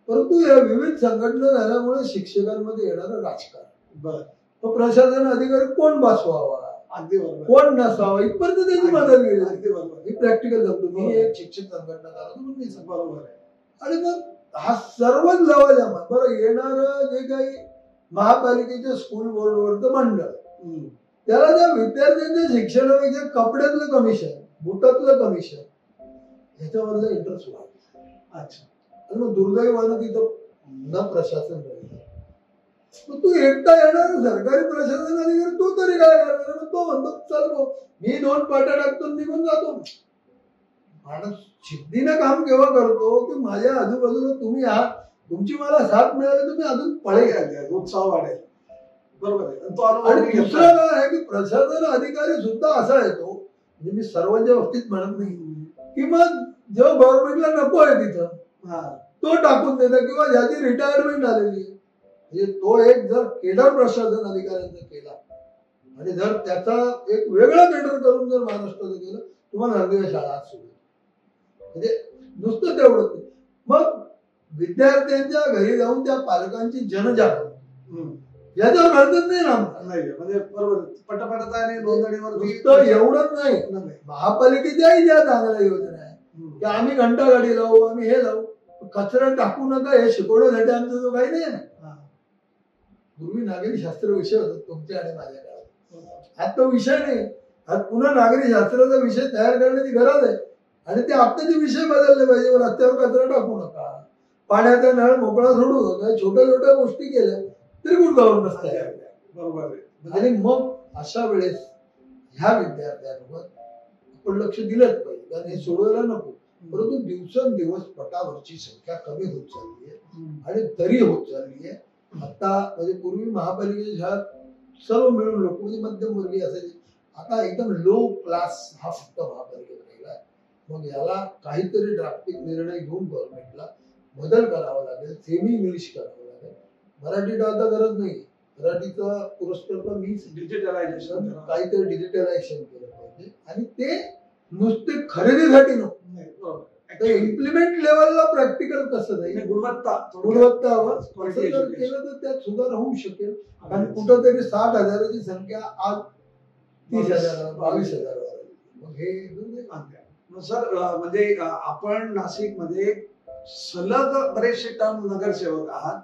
परंतु या विविध संघटना झाल्यामुळे शिक्षकांमध्ये येणारं राजकारण, तो प्रशासन अधिकारी कोण बसवावा, अगदी बरोबर, कोण नसावा, इथपर्यंत त्याची मदत केली. अगदी बरोबर. मी प्रॅक्टिकल सांगतो, मी एक शिक्षक संघटना झाला म्हणून मी बरोबर आहे. आणि मग हा सर्वच लवाजमा. बरं, येणार जे काही महापालिकेच्या स्कूल बोर्डवरचं मंडळ, त्याला त्या विद्यार्थ्यांच्या शिक्षणापेक्षा कपड्यातलं कमिशन, बुटातलं कमिशन ह्याच्यामधलं इंटरेस्ट वाढला. अच्छा. आणि मग दुर्दैवानं तिथं न प्रशासन राहिलं. मग तू एकटा येणार सरकारी प्रशासन अधिकारी, तो तरी काय करणार? मग तो म्हणतो चल भाऊ मी 2 पाट्या टाकतो निघून जातो. माणूस शिद्दीनं काम केव्हा करतो की माझ्या आजूबाजूला तुम्ही आहात, तुमची मला साथ मिळाली, तुम्ही अजून पळेल, उत्साह वाढेल, बरोबर आहे. आणि दुसरं काय आहे की प्रशासन अधिकारी सुद्धा असा येतो, म्हणजे मी सर्वांच्या बाबतीत म्हणत नाही, की मग जेव्हा गव्हर्नमेंटला नको आहे तिथं तो टाकून देतो, किंवा ज्याची रिटायरमेंट झालेली आहे. म्हणजे तो एक जर केडर प्रशासन अधिकाऱ्यांचा केला आणि जर त्याचा एक वेगळा केडर करून जर महाराष्ट्राचं केलं, तुम्हाला हरदेव शाळा सुरू. म्हणजे नुसतं तेवढंच नाही, मग विद्यार्थ्यांच्या घरी जाऊन त्या पालकांची जनजागृती याच्यावर घडतच नाही ना. म्हणजे बरोबर पटपटता आणि नोंदणीवर एवढंच नाही. महापालिकेच्याही ज्या चांगल्या योजना आहे की आम्ही घंटा गाडी लावू, आम्ही हे लावू, कचरा टाकू नका हे शिकवण्यासाठी आमचा जो काही नाही ना. पूर्वी नागरी शास्त्र विषय होता तुमच्या आणि माझ्या काळात. आज तो विषय नाही. आज पुन्हा नागरी शास्त्राचा विषय तयार करण्याची गरज आहे. आणि ते आत्ताचे विषय बदलले पाहिजे. रस्त्यावर कचरा टाकू नका, पाण्याचा नळ मोकळा सोडू नका, छोट्या छोट्या गोष्टी केल्या तरी गुडगावून नसते, बरोबर आहे. आणि मग अशा वेळेस ह्या विद्यार्थ्यांवर आपण लक्ष दिलंच पाहिजे, कारण हे सोडवायला नको. परंतु दिवसेंदिवस पटावरची संख्या कमी होत चालली आहे आणि तरी होत चालली आहे. आता म्हणजे पूर्वी महापालिकेच्या शाळेत सर्व मिळून लोक म्हणजे मध्यमवर्गीय असायचे, आता एकदम लो क्लास हा फक्त महापालिकेत राहिला आहे. मग याला काहीतरी ड्राफ्टिक निर्णय घेऊन गव्हर्नमेंटला बदल करावा लागेल, सेमी इंग्लिश करावं लागेल. मराठी आता गरज नाही, मराठीचा पुरस्कार मी डिजिटलायझेशन, काहीतरी डिजिटलायझेशन केलं पाहिजे. आणि ते नुसते खरेदीसाठी नको, इम्प्लिमेंट लेवलला प्रॅक्टिकल कसं जाईल, गुणवत्तावर जर केलं तर त्यात सुधार होऊ शकेल. कारण कुठंतरी 60,000ची संख्या आज 30,000, 22,000. मग हे सर म्हणजे आपण नाशिकमध्ये सलग बरेचसे टर्म नगरसेवक आहात,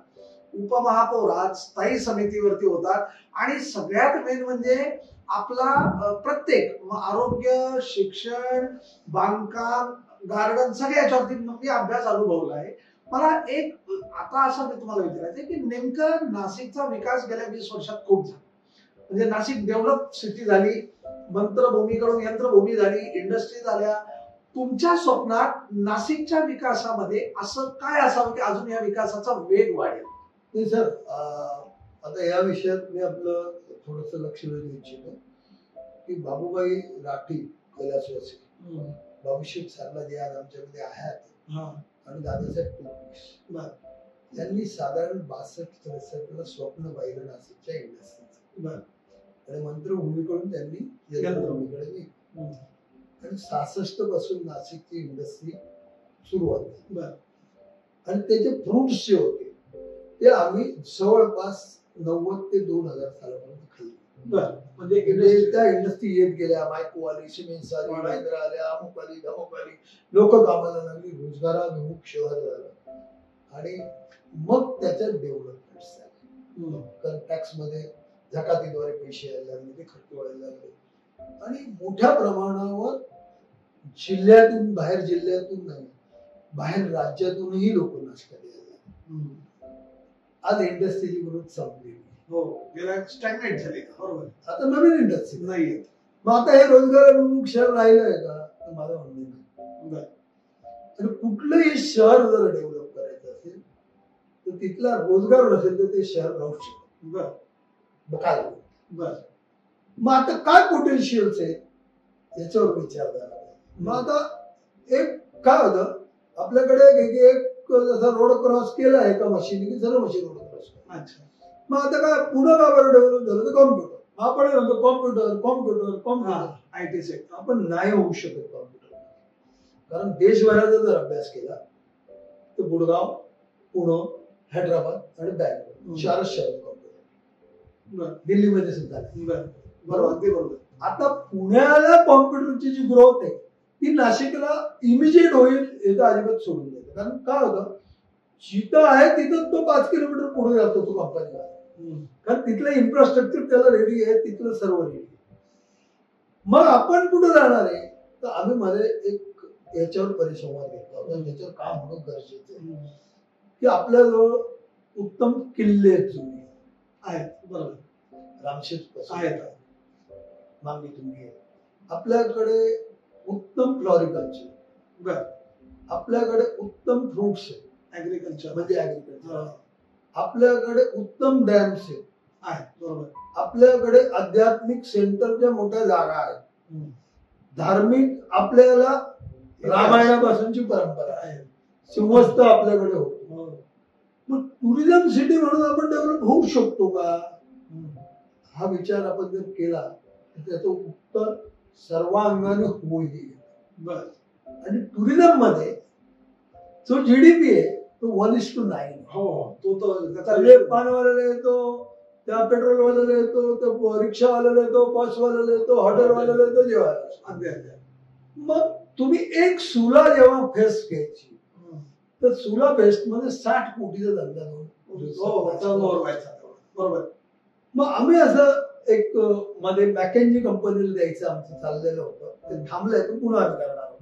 उपमहापौर आहात, स्थायी समितीवरती होतात, आणि सगळ्यात मेन म्हणजे आपला प्रत्येक आरोग्य, शिक्षण, बांधकाम, गार्डन सगळ्या याच्यावरती मी अभ्यास अनुभवला आहे. मला एक आता असं मी तुम्हाला विचारायचं की नेमकं नाशिकचा विकास गेल्या 20 वर्षात खूप झाला. म्हणजे नाशिक डेव्हलप सिटी झाली, मंत्रभूमीकडून यंत्रभूमी झाली, इंडस्ट्री झाल्या. तुमच्या स्वप्नात नाशिकच्या विकासामध्ये असं काय असावं की अजून या विकासाचा वेग वाढेल? नाही सर, आता या विषयात मी आपलं थोडस लक्ष वेधू इच्छितो की बाबूबाई राठी कैलासवासी, बाबूशेठ सरला जे आज आमच्यामध्ये आहेत, आणि दादासाहेब टोपे यांनी साधारण 62-63 स्वप्न पाहिलं नाशिकच्या इंडस्ट्रीचं, आणि मंत्रभूमीकडून त्यांनी यंत्रभूमीकडे गेली, आणि 66 पासून नाशिकची इंडस्ट्री सुरुवात झाली. आणि त्याचे फ्रुट्स जे होते ते आम्ही जवळपास 90 ते 2000 सालापर्यंत खाल्ले. म्हणजे त्या इंडस्ट्री येत गेल्या, मायको आली, सिमेंट्स आली, वायद्रा आल्या, अमुक आली, धमुक आली, लोक कामाला लागली, रोजगाराभिमुख शहर झालं, आणि मग त्याच्यात डेव्हलपमेंट झाली. कारण टॅक्स मध्ये झकातीद्वारे पैसे यायला लागले, ते खर्च व्हायला लागले, आणि मोठ्या प्रमाणावर जिल्ह्यातून, बाहेर जिल्ह्यातून नाही, बाहेर राज्यातूनही लोक नाशकात यायला लागले. आज इंडस्ट्रीची ग्रोथ संपली, स्टॅग्नेट झाली. बरोबर. आता नवीन इंडस्ट्री नाही. मग आता हे रोजगाराभिमुख शहर राहिलंय का? तर माझं म्हणणं नाही. आणि कुठलंही शहर जर डेव्हलप करायचं असेल तर तिथला रोजगार नसेल तर ते शहर राहू शकत. काय मग आता काय पोटेन्शियल्स आहेत याच्यावर विचार झाला. मग आता एक काय होतं, आपल्याकडे एक जसा रोड क्रॉस केला एका मशीन की सर्व मशीन रोड क्रॉस केला. मग आता काय पुढं का बरं डेव्हलप झालं तर कॉम्प्युटर. आपण म्हणतो computer computer computer, IT sector. आपण नाही होऊ शकत कॉम्प्युटर, कारण देशभराचा जर अभ्यास केला तर गुडगाव, पुणे, हैदराबाद आणि बँगलोर 4 शहर कॉम्प्युटर. दिल्लीमध्ये सुद्धा. बरोबर, अगदी बरोबर. आता पुण्याला कॉम्प्युटरची जी ग्रोथ आहे ती नाशिकला इमिजिएट होईल हे तर अजिबात सोडून देतं. कारण काय होतं, जिथं आहे तिथं तो 5 किलोमीटर पुढे जातो तो कंपनीला, कारण तिथलं इन्फ्रास्ट्रक्चर त्याला रेडी आहे, तिथलं सर्व रेडी आहे. मग आपण कुठे जाणार आहे, तर आम्ही मध्ये एक याच्यावर परिसंवाद घेतला होता, त्याच्यावर काम होणं गरजेचं आहे की आपल्याजवळ उत्तम किल्ले जुने आहेत. बरोबर. रामशेत आहेत, मागणी तुम्ही आहे. आपल्याकडे उत्तम फ्लॉरिकल्चर, आपल्याकडे उत्तम फ्रुट्स आहे, ऍग्रिकल्चर म्हणजे ऍग्रिकल्चर, आपल्याकडे उत्तम डॅम्स आहेत. बरोबर. आपल्याकडे आध्यात्मिक सेंटरच्या मोठ्या जागा आहेत, धार्मिक आपल्याला रामायणापासूनची परंपरा आहे, सिंहस्थ आपल्याकडे होतो. मग टुरिझम सिटी म्हणून आपण डेव्हलप होऊ शकतो का, हा विचार आपण जर केला तर त्याचं उत्तर सर्वांगाने होईल. आणि टुरिझम मध्ये जो जीडीपी आहे तो 1:9. तो म्हणजे पानवाल्याला येतो, त्या पेट्रोलवाल्याला येतो, त्या रिक्षावाल्याला येतो, बसवाल्याला येतो, हॉटेलवाल्याला येतो, जेवायला. मग तुम्ही एक सुला जेव्हा फेस्ट घ्यायची तर सुला फेस्ट मध्ये 60 कोटीचा धंदा व्हायचा. बरोबर. मग आम्ही असं एक मध्ये मॅकेन्जी कंपनीला द्यायचं आमचं चाललेलं होतं, ते थांबलंय पण पुन्हा आम्ही करणार आहोत.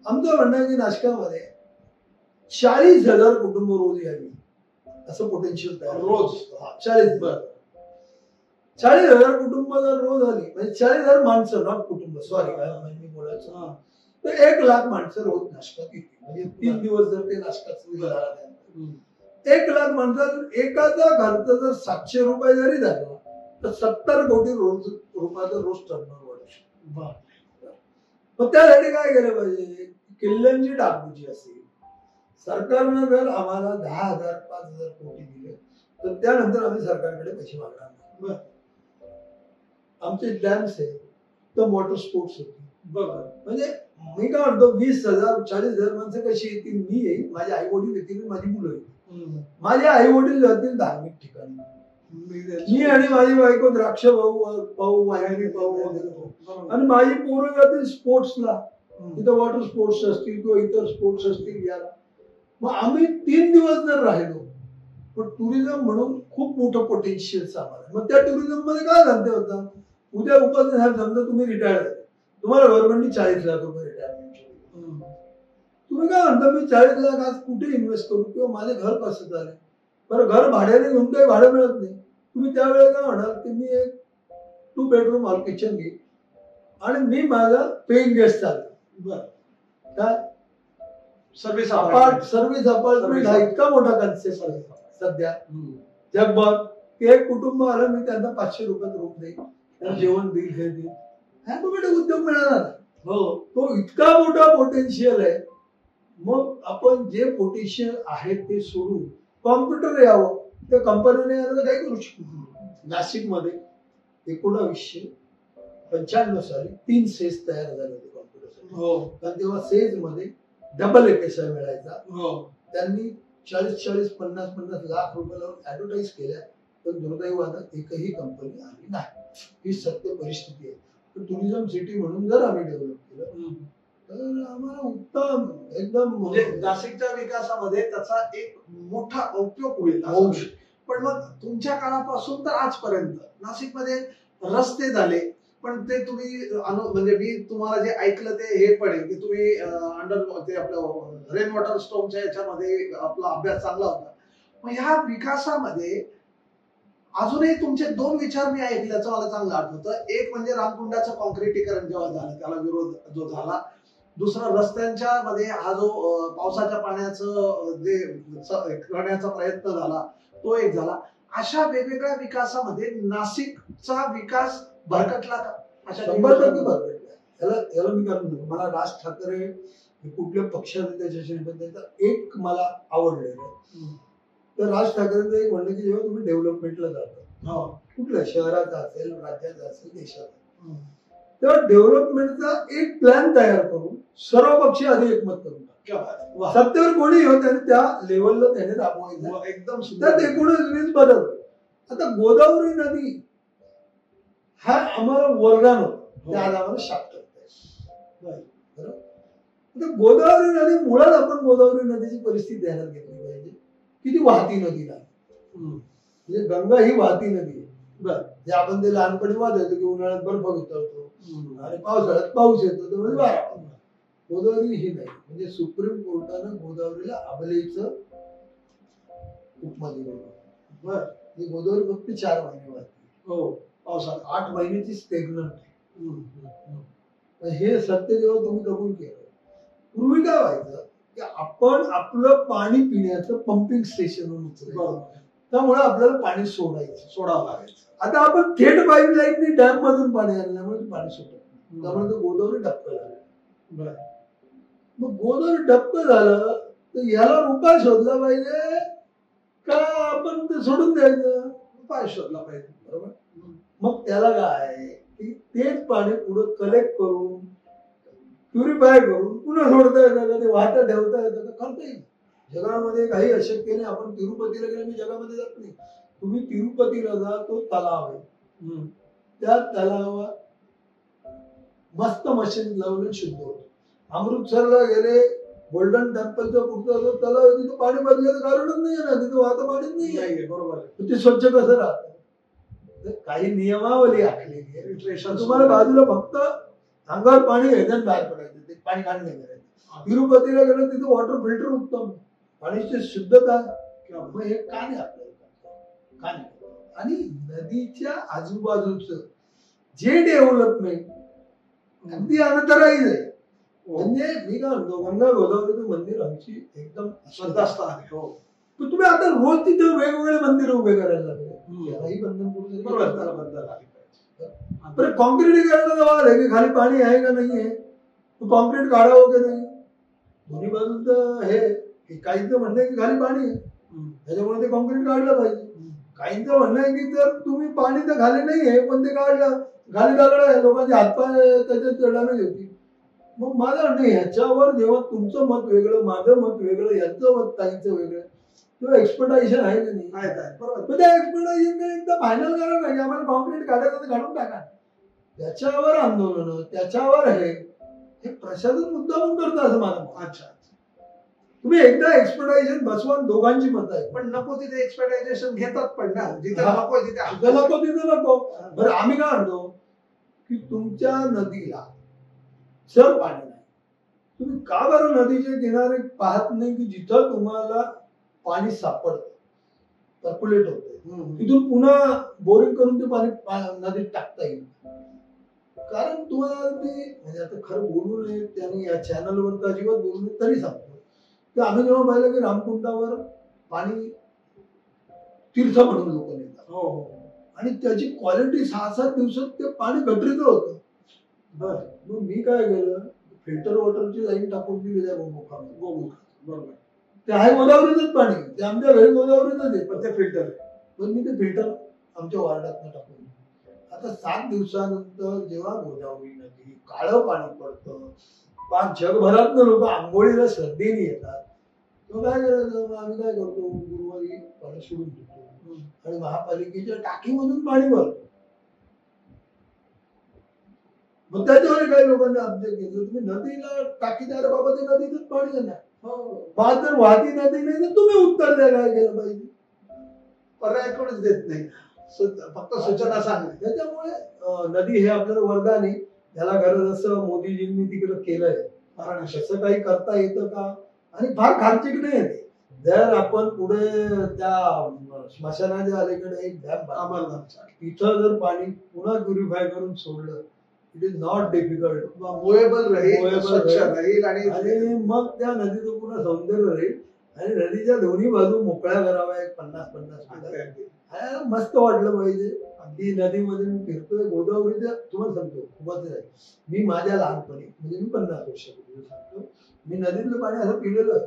आमचं म्हणणं आहे की नाशकामध्ये 40,000 कुटुंब रोज यावी असं पोटेन्शियल तयार रोज. 40,000 कुटुंब जर रोज आली, म्हणजे 40,000 माणसं, नॉट कुटुंब, सॉरी मी बोलायचं, तर 1 लाख माणसं रोज नाशकात येतील. म्हणजे 3 दिवस जर ते नाशकात 1 लाख माणसातून एकाचा खर्च जर 700 रुपये जरी झाला तर 70 कोटी रुपयाचा रोज टर्नओव्हर वाढू शकतो. मग त्यासाठी काय केलं पाहिजे, किल्ल्यांची डागडुजी असेल. सरकारनं जर आम्हाला 10,000 5,000 कोटी दिले तर त्यानंतर आम्ही सरकारकडे पैसे मागणार नाही. आमचे डॅम्स आहे तर वॉटर स्पोर्ट्स होती. म्हणजे मी काय म्हणतो, 20,000 40,000 माणसं कशी येतील, मी येईल, माझे आई वडील येतील, माझी मुलं येतील. माझे आई वडील जातील धार्मिक ठिकाणी, मी आणि माझी बायको द्राक्ष पाहू, वायरी पाहू, आणि माझी पोरं जातील स्पोर्ट्सला, तिथं वॉटर स्पोर्ट्स असतील किंवा इतर स्पोर्ट्स असतील याला. मग आम्ही 3 दिवस जर राहिलो, पण टुरिझम म्हणून खूप मोठं पोटेन्शियल आम्हाला. मग त्या टुरिझम मध्ये काय धंदे होता, उद्या उपास समजा तुम्ही रिटायर झाले, तुम्हाला गव्हर्नमेंटने 40 लाख रुपये रिटायरमेंट केली, तुम्ही काय म्हणता मी 40 लाख आज कुठे इन्व्हेस्ट करू किंवा माझे घर कसं झाले, बरं घर भाड्याने घेऊन काही भाडं मिळत नाही. तुम्ही त्यावेळेला काय म्हणाल की मी एक 2 बेडरूम हॉल किचन घेईन आणि मी माझा पेईंग गेस्ट चालतो. बर. काय सर्व्हिस सर्व्हिस अपार्टमेंट हा इतका मोठा कन्सेप्ट आहे सध्या जगभर की एक कुटुंब आलं मी त्यांना 500 रुपयात रूम देईन, त्यांना जेवण देईल, हे देईल. ह्या कुठे उद्योग मिळाला. हो, तो इतका मोठा पोटेन्शियल आहे. मग आपण जे पोटेन्शियल आहे ते सोडून कॉम्प्युटर यावं, त्या कंपनीने यायला काय करू शकतो. नाशिकमध्ये 1995 साली 3 सेज तयार झाले होते कॉम्प्युटरसाठी. हो, कारण तेव्हा सेज मध्ये डबल FSI मिळायचा. हो. त्यांनी 40-50 लाख रुपये लावून ऍडव्हर्टाईज केल्या, पण दुर्दैवानं एकही कंपनी आली नाही. ही सत्य परिस्थिती आहे. तर टुरिझम सिटी म्हणून जर आम्ही डेव्हलप केलं तर आम्हाला उत्तम एकदम म्हणजे नाशिकच्या विकासामध्ये त्याचा एक मोठा उपयोग होईल. होऊ पण मग तुमच्या काळापासून तर आजपर्यंत नाशिकमध्ये रस्ते झाले, पण ते तुम्ही म्हणजे मी तुम्हाला जे ऐकलं ते हे पण आहे की तुम्ही ते आपलं रेन वॉटर स्टोमच्या याच्यामध्ये आपला अभ्यास चांगला होता. मग ह्या विकासामध्ये अजूनही तुमचे 2 विचार मी ऐकल्याचं मला चांगलं आठवतं. एक म्हणजे रामकुंडाचं कॉन्क्रिटीकरण जेव्हा झालं त्याला विरोध जो झाला. दुसरा रस्त्यांच्या मध्ये हा जो पावसाच्या पाण्याचं जे करण्याचा प्रयत्न झाला तो एक झाला. अशा वेगवेगळ्या विकासामध्ये नाशिकचा विकास भरकटला का? 100% भरकटला. याला मी काय म्हणतो, मला राज ठाकरे हे कुठल्या पक्षाचे त्याच्याशी त्याचा एक मला आवडलेलं तर राज ठाकरेंचं एक म्हणणं की जेव्हा तुम्ही डेव्हलपमेंटला जाता, कुठल्या शहराचा असेल, राज्याचा असेल, देशाचा, तेव्हा डेव्हलपमेंटचा एक प्लॅन तयार करून सर्व पक्ष आधी एकमत करून सत्तेवर कोणी येऊ त्याने त्या लेवलला त्याने राबवायचं. एकदम त्यात 19-20 बदल. आता गोदावरी नदी हा आम्हाला वरदान होतं, ते आज आम्हाला शाप करताय. आता गोदावरी नदी मुळात आपण गोदावरी नदीची परिस्थिती ध्यानात घेतली पाहिजे. किती वाहती नदी नाही, म्हणजे गंगा ही वाहती नदी आहे. बर, जे आपण ते लहानपणी वाचायचो की उन्हाळ्यात बर्फ वितळतो आणि पावसाळ्यात पाऊस येतो तर वारा. गोदावरी ही नाही. म्हणजे सुप्रीम कोर्टानं गोदावरीला अबलेचं उपमा दिलं. बर, गोदावरी फक्त 4 महिने वाहते. हो, पावसाळ्यात 8 महिन्याची स्टेग्नंट. हे सत्य जेव्हा तुम्ही कबूल केलं, पूर्वी काय व्हायचं की आपण आपलं पाणी पिण्याचं पंपिंग स्टेशनवरून उचलायचं, त्यामुळे आपल्याला पाणी सोडावं लागायचं. आता आपण थेट पाईपलाईननी डॅम मधून पाणी आणल्यामुळे पाणी सोडत, त्यामुळे ते गोदावरी डप्प झालं. मग गोदावरी डप्प झालं तर याला उपाय शोधला पाहिजे का आपण ते सोडून द्यायचं? उपाय शोधला पाहिजे. बरोबर. मग त्याला काय की तेच पाणी पुढे कलेक्ट करून प्युरिफाय करून पुन्हा सोडता येतं का, ते वाहतं ठेवता येतं का, करता येईल. जगामध्ये काही अशक्य नाही. आपण तिरुपतीला गेले, मी जगामध्ये जात नाही, तुम्ही तिरुपतीला जा, तो तलाव आहे, त्या तलावात मस्त मशीन लावून शुद्ध होतं. अमृतसरला गेले, गोल्डन टेम्पलच्या पुढचा जो तलाव आहे तिथं पाणी बदलायचं कारणच नाही ना, तिथं वाहतं पाणीच नाही. बरोबर. ते स्वच्छ कसं राहतं? काही नियमावली आखलेली आहे. तुम्हाला बाजूला फक्त अंगावर पाणी घ्यायचं, बाहेर पडायचं, ते पाणी घाण नाही करायचं. तिरुपतीला गेलं तिथं वॉटर फिल्टर उत्तम, पाण्याची शुद्धता. मग हे का नाही आपल्याला, का नाही? आणि नदीच्या आजूबाजूचं जे डेव्हलपमेंट अगदी अनंतरायी आहे. म्हणजे मी काय म्हणतो, गंगा गोदावरीचं मंदिर आमची एकदम श्रद्धास्थान आहे. हो, पण तुम्ही आता रोज तिथे वेगवेगळे मंदिर उभे करायला लागले, यालाही बंधन पण कॉन्क्रीटीकरणाचा सवाल आहे की खाली पाणी आहे का नाही आहे, कॉन्क्रीट काढावं की नाही. दोन्ही बाजूचं हे काहींचं म्हणणं आहे की खाली पाणी आहे त्याच्यामुळे ते कॉन्क्रीट काढलं पाहिजे. काहींचं म्हणणं आहे की जर तुम्ही पाणी तर खाली नाही आहे पण ते काढलं, खाली दगड आहे, लोकांचे हातपाय त्याच्यात चढायला होती. मग माझं म्हणणं ह्याच्यावर जेव्हा तुमचं मत वेगळं, माझं मत वेगळं, यांचं मत ताईंचं वेगळं, किंवा एक्सपर्टायझेशन आहे की नाही, पण त्या एक्सपर्टायझेशन एकदा फायनल करा पाहिजे. आम्हाला कॉन्क्रीट काढायचं तर काढून टाका. त्याच्यावर आंदोलन, त्याच्यावर हे प्रशासन मुद्दामून करतं असं मला. अच्छा, तुम्ही एकदा एक्सपर्टायझेशन बसवा, दोघांची मत आहे. पण नको तिथे एक्सपर्टायझेशन घेतात, पण ना जिथे नको तिथे नको. बरं, आम्ही काय म्हणतो की तुमच्या नदीला सर पाणी नाही, तुम्ही का बरं नदीचे किनारे पाहत नाही की जिथं तुम्हाला पाणी सापडतं, सर्क्युलेट होते, तिथून पुन्हा बोरिंग करून ते पाणी नदीत टाकता येईल. कारण तुम्हाला मी म्हणजे आता खरं बोलू नये त्याने या चॅनलवर तर अजिबात बोलू नये तरी सांगतो की आम्ही जेव्हा पाहिलं की रामकुंडावर पाणी तीर्थ म्हणून लोक नेतात हो आणि त्याची क्वालिटी 6-7 दिवसात ते पाणी गटरीचं होतं. बर मग मी काय केलं फिल्टर वॉटरची लाईन टाकून दिली त्या गोमुखामध्ये. गोमुख बरोबर. ते आहे गोदावरीचंच पाणी ते आमच्या घरी गोदावरीचंच आहे पण ते फिल्टर पण मी ते फिल्टर आमच्या वार्डातनं टाकून दिलं. आता 7 दिवसानंतर जेव्हा गोदावरी नदी काळं पाणी पडतं पाच जगभरातनं लोक आंघोळीला श्रद्धेने येतात तो काय करायचं मग आम्ही काय करतो गुरुवारी पाणी सोडून देतो आणि महापालिकेच्या टाकीमधून पाणी भरतो. मग त्याच्यावर काही लोकांनी ऑब्जेक्ट केलं तुम्ही नदीला टाकी द्या रे बाबा ते नदीतच पाणी देणार बाद जर वाहती नदी नाही तर तुम्ही उत्तर द्या काय केलं पाहिजे. पर्याय कोणीच देत नाही फक्त सूचना सांगणे. त्याच्यामुळे नदी हे आपल्याला वरदान आहे त्याला गरज असं मोदीजींनी तिकडे केलंय कारण असं काही करता येतं का आणि फार खर्चिक नाही आहे. जर आपण पुढे त्या स्मशानाच्या अलीकडे एक डॅम तिथं जर पाणी पुन्हा प्युरिफाय करून सोडलं it is not difficult movable राहील स्वच्छ राहील आणि मग त्या नदीचं पुन्हा सौंदर्य राहील आणि नदीच्या दोन्ही बाजू मोकळ्या कराव्या एक 50-50 मस्त वाटलं पाहिजे. अगदी नदीमध्ये मी फिरतोय गोदावरीच्या तुम्हाला सांगतो खूपच आहे मी माझ्या लहानपणी म्हणजे मी 50 वर्षापूर्वी सांगतो मी नदीतलं पाणी असं पिलेलं आहे.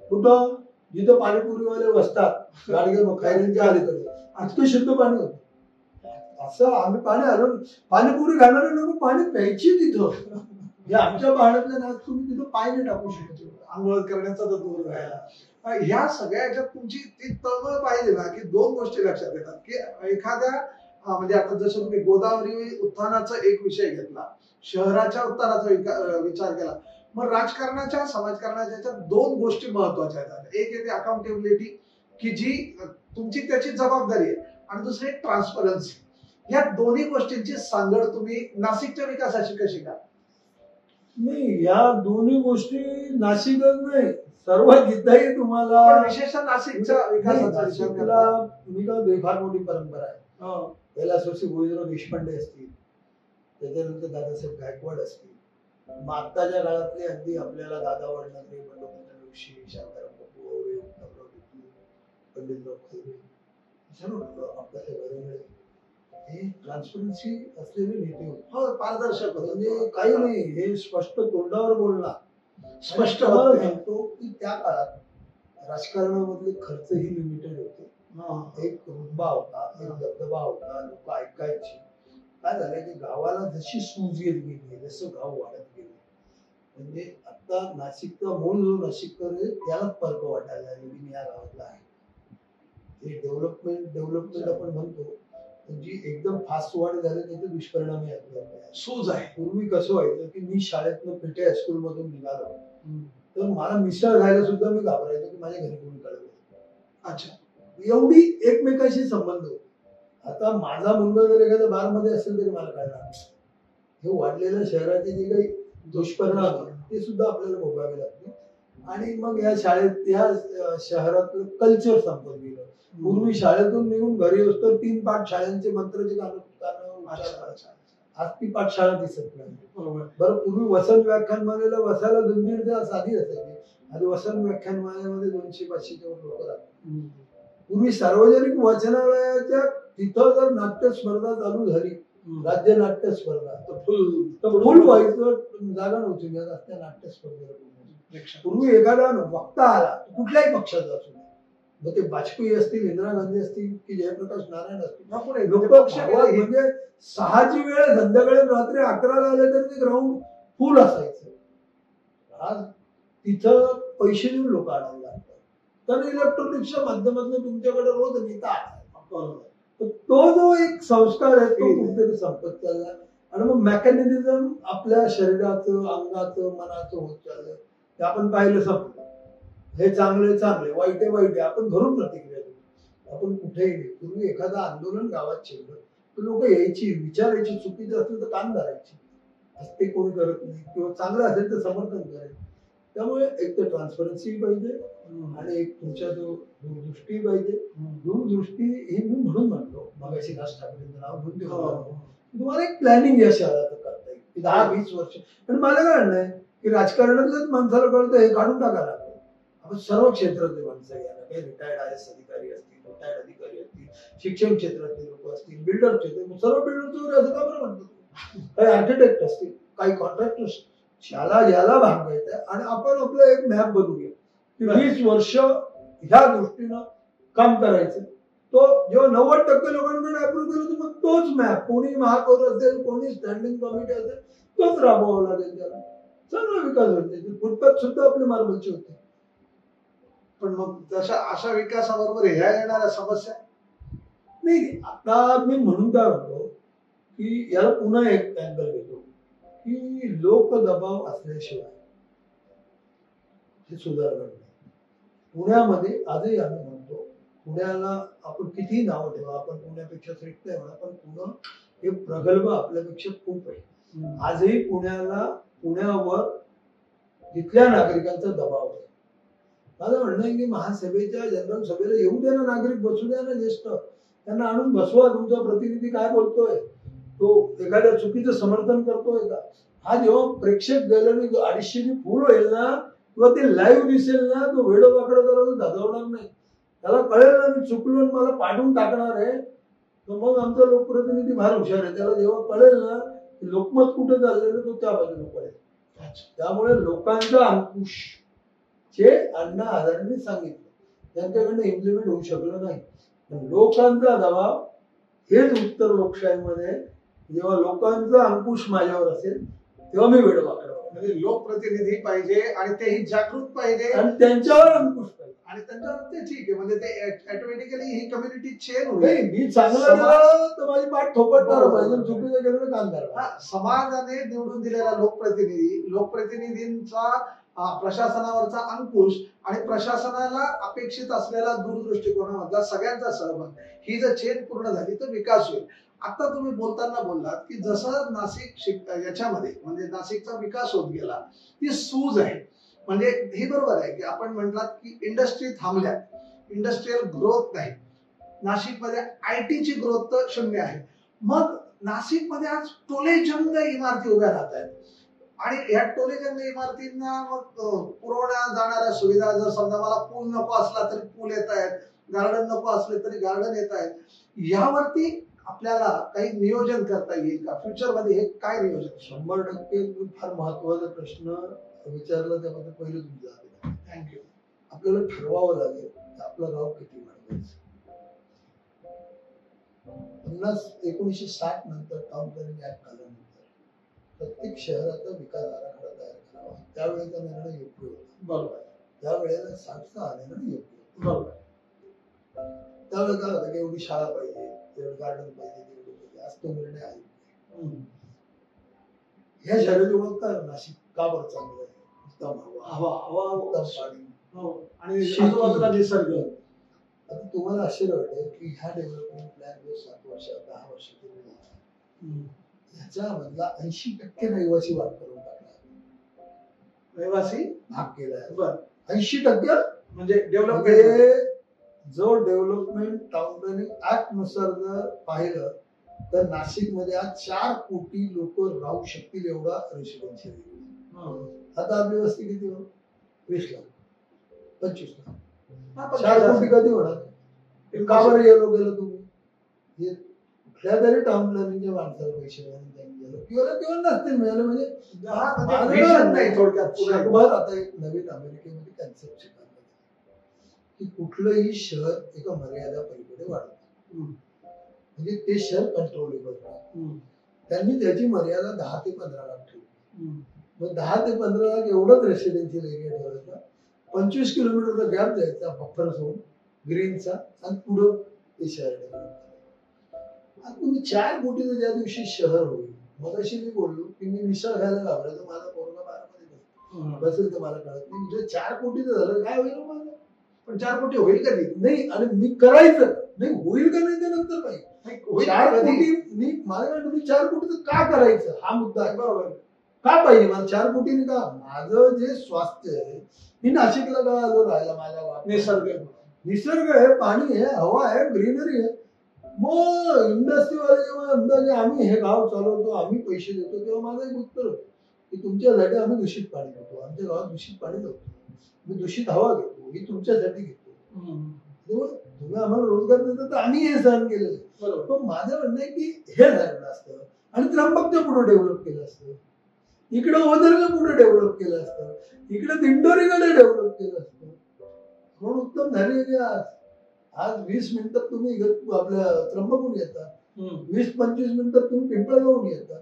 कुठं जिथं पाणीपुरीवाले बसतात गाडगे खैरींच्या अलीकडे इतकं शुद्ध पाणी होतं. असं आम्ही पाणी आणून पाणीपुरी खाणारे लोक पाणी प्यायची तिथं हे आमच्या पाण्यातल्या ना तुम्ही तिथं पाय नाही टाकू शकतो आंघोळ करण्याचा तर दूर आहे. ह्या सगळ्या ह्याच्यात तुमची ती तळमळ पाहिजे ना की दोन गोष्टी लक्षात येतात की एखाद्या म्हणजे आता जसं तुम्ही गोदावरी उत्थानाचा एक विषय घेतला शहराच्या उत्थानाचा विचार केला मग राजकारणाच्या समाजकारणाच्या ह्याच्यात दोन गोष्टी महत्वाच्या आहेत. एक येते अकाउंटेबिलिटी की जी तुमची त्याची जबाबदारी आहे आणि दुसरी ट्रान्सपरन्सी. या दोन्ही गोष्टींची सांगड तुम्ही नाशिकच्या विकासाची कशी का नाही या दोन्ही गोष्टी नाशिकच नाही सर्व जिथंही तुम्हाला विशेषतः नाशिकच्या विकासाचा मी काय फार मोठी परंपरा आहे. पहिला स्वशी गोविंदराव देशपांडे असतील त्याच्यानंतर दादासाहेब गायकवाड असतील मग आत्ताच्या काळातले अगदी आपल्याला दादा वडनगरे बंडोपंत जोशी शांताराम बापू पंडितराव खैरे सर्व आपल्याला हे ट्रान्सपरन्सी असलेले नेते होते. पारदर्शक म्हणजे काही नाही हे स्पष्ट तोंडावर बोलणार स्पष्ट सांगतो की त्या काळात राजकारणामधले खर्चही लिमिटेड होते. एक रुतबा होता एक दबदबा होता लोक ऐकायची. काय झालं की गावाला जशी सूज येत गेली जसं गाव वाढत गेलं म्हणजे आता नाशिकचा मूळ जो नाशिककर आहे त्यालाच फरक वाटायला लागले की या गावातला आहे. हे डेव्हलपमेंट आपण म्हणतो जी एकदम फास्ट वाढ झाली त्याचे दुष्परिणाम सूज आहे. पूर्वी कसं व्हायचं की मी शाळेतनं पेठे हायस्कूल मधून निघालो तर मला मिसळ खायला सुद्धा मी घाबरायचो की माझ्या घरी कोणी कळलं. अच्छा एवढी एकमेकाशी संबंध होतो. आता माझा मुलगा जर एखाद्या बार मध्ये असेल तरी मला कळणार. हे वाढलेल्या शहराचे जे काही दुष्परिणाम ते सुद्धा आपल्याला भोगावे लागतील आणि मग या शाळेत या शहरातलं कल्चर संपत गेलं. पूर्वी शाळेतून निघून घरी असतो 3 पाठशाळांचे मंत्राचे गाणं आज ती पाठशाळा दिसत नाही. बरं पूर्वी वसंत व्याख्यानमालेला बसायला 2-1.5 तास आधी असायचे. आता वसंत व्याख्यानमालेमध्ये 200-500 लोक राहतात. पूर्वी सार्वजनिक वाचनालयाच्या तिथं जर नाट्य स्पर्धा चालू झाली राज्य नाट्य स्पर्धा तर फुल व्हायचं जागा नव्हती त्या नाट्य स्पर्धेला. पूर्वी एखादा वक्ता आला कुठल्याही पक्षाचा असतो मग ते वाजपेयी असतील इंदिरा गांधी असतील की जयप्रकाश नारायण असतील लोक म्हणजे 6ची वेळ संध्याकाळी रात्री 11ला आले तर ते ग्राउंड फुल असायचं. आज तिथं पैसे देऊन लोक आणायला लागतात तर इलेक्ट्रॉनिक्सच्या माध्यमातून तुमच्याकडे रोज नेता तो जो एक संस्कार आहे तो कुठेतरी संपत चालला आणि मग मेकॅनिझम आपल्या शरीराचं अंगाचं मनाचं होत चाललं. ते आपण पाहिलं संपलं. हे चांगले चांगले वाईट आहे वाईट आहे आपण घरून प्रतिक्रिया देतो. आपण कुठेही नाही. पूर्वी एखादं आंदोलन गावात शिरलं तर लोक यायची विचारायची चुकीचं असलं तर कान धरायची. ते कोणी करत नाही किंवा चांगलं असेल तर समर्थन करायचं. त्यामुळे एक तर ट्रान्सपरन्सी पाहिजे आणि एक तुमच्या जो दूरदृष्टी पाहिजे. दूरदृष्टी ही मी म्हणून म्हणतो मगाशी राज ठाकरेंचं नाव घेऊन तुम्हाला एक प्लॅनिंग या शहराचं करता येईल की 10-20 वर्ष. पण मला काय म्हणणं आहे की राजकारणातल्याच माणसाला कळतं हे काढून टाकायला लागतं. आपण सर्व क्षेत्रातले माणसं घ्या ना, काही रिटायर्ड IAS अधिकारी असतील, रिटायर्ड अधिकारी असतील, शिक्षण क्षेत्रातले लोक असतील, बिल्डर क्षेत्र, सर्व बिल्डरचं वगैरे असं का बरं म्हणतो? काही आर्किटेक्ट असतील, काही कॉन्ट्रॅक्टर्स, याला भाग घ्यायचा आणि आपण आपलं एक मॅप बनवूया की 20 वर्ष ह्या दृष्टीनं काम करायचं. तो जेव्हा 90% लोकांकडे अप्रूव्ह केलं तर मग तोच मॅप कोणी महापौर असेल, कोणी स्टँडिंग कमिटी असेल, तोच राबवावा लागेल. त्याला चांगला विकास होते. फुटपाथ सुद्धा आपले मार्बलचे होते. पण मग अशा विकासाबरोबर ह्या येणाऱ्या समस्या नाही. आता मी म्हणून काय म्हणतो की याला पुन्हा एक अँगल घेतो की लोकदबाव असल्याशिवाय हे सुधारणार नाही. पुण्यामध्ये आजही आम्ही म्हणतो, पुण्याला आपण किती नाव ठेवा, आपण पुण्यापेक्षा श्रेष्ठ आहे म्हणा, पण पुणे हे प्रगल्भ आपल्यापेक्षा खूप आहे. आजही पुण्यावर तिथल्या नागरिकांचा दबाव आहे. माझं म्हणणं आहे की महासभेच्या जनरल सभेला येऊ द्या ना, नागरिक बसू द्या ना, ज्येष्ठ त्यांना आणून बसवा. तुमचा प्रतिनिधी काय बोलतोय, तो एखाद्या चुकीचं समर्थन करतोय का? हा जेव्हा प्रेक्षक गेल्याने 250 फुल होईल ना, किंवा ते लाईव्ह दिसेल ना, तो वेडो वाकडं करायला धाजवणार नाही. त्याला कळेल ना मी चुकलो आणि मला पाडून टाकणार आहे, तर मग आमचा लोकप्रतिनिधी फार हुशार आहे. त्याला जेव्हा कळेल ना लोकमत कुठे चाललेलं, तो त्या बाजूने कळेल. त्यामुळे लोकांचा अंकुश जे अण्णा हजारेंनी सांगितलं त्यांच्याकडनं इम्प्लिमेंट होऊ शकलं नाही. लोकांचा दबाव हेच उत्तर लोकशाहीमध्ये. जेव्हा लोकांचा अंकुश माझ्यावर असेल तेव्हा मी वेळ वाकडा. म्हणजे लोकप्रतिनिधी पाहिजे आणि तेही जागृत पाहिजे आणि त्यांच्यावर अंकुश पाहिजे. आणि त्यांच्यावर ते ठीक आहे, म्हणजे ते ऑटोमॅटिकली ही कम्युनिटी चेन होईल. मी चांगलं केलं तर माझी पाठ थोपटणार पाहिजे, चुकीचं केलं तर काम करणार. समाजाने निवडून दिलेला लोकप्रतिनिधींचा प्रशासनावरचा अंकुश आणि प्रशासनाला अपेक्षित असलेला दूरदृष्टिकोनामधला सगळ्यांचा सहभाग, ही जर चेन पूर्ण झाली तर विकास होईल. आता तुम्ही बोलताना बोललात की जसं नाशिक याच्यामध्ये म्हणजे नाशिकचा विकास होत गेला, ती सूज आहे. म्हणजे हे बरोबर आहे की आपण म्हटलात की इंडस्ट्री थांबल्या, इंडस्ट्रियल ग्रोथ नाही. नाशिकमध्ये IT ची ग्रोथ तर शून्य आहे. मग नाशिकमध्ये आज टोलेजंग इमारती उभ्या राहत आहेत आणि ह्या टोलेजंग इमारतींना मग पुरवण्या जाणाऱ्या सुविधा, जर समजा मला पूल नको असला तरी पूल येत आहेत, गार्डन नको असले तरी गार्डन येत आहेत, यावरती आपल्याला काही नियोजन करता येईल का फ्युचरमध्ये? हे काय नियोजन? 100% फार महत्वाचा प्रश्न विचारला. त्यामध्ये पहिलं तुमचं थँक्यू. आपल्याला ठरवावं लागेल आपलं गाव किती वाढवायचं. 1960 नंतर टाउन प्लॅनिंग ऍक्ट आल्यानंतर प्रत्येक शहराचा विकास आराखडा तयार करावा. त्यावेळेचा निर्णय योग्य होता. बरोबर. त्यावेळेला 60चा निर्णय योग्य होता. बरोबर. त्यावेळेला काय होतं की एवढी शाळा पाहिजे, एवढं गार्डन पाहिजे, तेवढं पाहिजे, आज तो निर्णय आहे. ह्या शहराची ओळख काय नाशिक का बरं चांगलं आहे? उत्तम हवा, उत्तम पाणी आणि आजूबाजूला निसर्ग. आता तुम्हाला आश्चर्य वाटेल की ह्या डेव्हलपमेंट प्लॅन जो 7 वर्षात 10 वर्षात ह्याच्यामधला 80% रहिवासी वाढ करून टाकला. रहिवासी भाग केलाय. बर 80% म्हणजे डेव्हलपमेंट. जो डेव्हलपमेंट टाउन प्लॅनिंग ऍक्ट नुसार जर पाहिलं तर नाशिकमध्ये आज 4 कोटी लोक राहू शकतील एवढा रेसिडेन्शियल. आता आपली वस्ती किती हो? 20 लाख, 25 लाख. 4 कोटी कधी होणार? का बरं गेलो तुम्ही? हे कुठल्या तरी टाउन प्लॅनिंगच्या माणसाला पैसे गेलो किंवा नसतील मिळाले. म्हणजे नाही थोडक्यात. जगभर आता एक नवीन अमेरिकेमध्ये कन्सेप्ट शिकायला की कुठलंही शहर एका मर्यादा पलीकडे वाढत, म्हणजे ते शहर कंट्रोलेबल राहत. त्यांनी त्याची मर्यादा 10 ते 15 लाख ठेवली. मग 10 ते 15 लाख एवढंच रेसिडेन्शियल एरिया ठेवायचा, 25 किलोमीटरचा गॅप द्यायचा बफर झोन ग्रीनचा, आणि पुढं ते शहर डेव्हलप करायचं. तुम्ही 4 कोटीचं ज्या दिवशी शहर होईल, मग अशी मी बोललो की मी मिसळ खायला घाबरला तर माझा कोरोना 12 बसेल तर मला कळत नाही. म्हणजे 4 कोटीचं झालं काय होईल माझं? पण 4 कोटी होईल कधी? नाही. आणि मी करायचं नाही, होईल का नाही ते नंतर पाहिजे. 4 कोटी मी मला तुम्ही 4 कोटीचं का करायचं हा मुद्दा आहे. बरोबर. का पाहिजे मला 4 कोटीने? का माझं जे स्वास्थ्य आहे, मी नाशिकला का आलो राहायला, माझा निसर्ग आहे, पाणी आहे, हवा आहे, ग्रीनरी आहे. मग इंडस्ट्रीवाले जेव्हा अंदाजे आम्ही हे गाव चालवतो, आम्ही पैसे देतो, तेव्हा माझं एक उत्तर होतं की तुमच्यासाठी आम्ही दूषित पाणी घेतो, आमच्या गावात दूषित पाणी देतो, मी दूषित हवा घेतो, ही तुमच्यासाठी घेतो. तेव्हा तुम्ही आम्हाला रोजगार देता तर आम्ही हे सहन केलेलं आहे. पण माझं म्हणणं आहे की हे झालं असतं आणि त्र्यंबकच्या पुढे डेव्हलप केलं असतं, इकडे ओझरच्या पुढे डेव्हलप केलं असतं, इकडे दिंडोरीकडे डेव्हलप केलं असतं. म्हणून उत्तम झाले की आज 20 मिनिटात तुम्ही आपल्या त्र्यंबकहून येता, 20-25 मिनिटात तुम्ही पिंपळगावहून येता.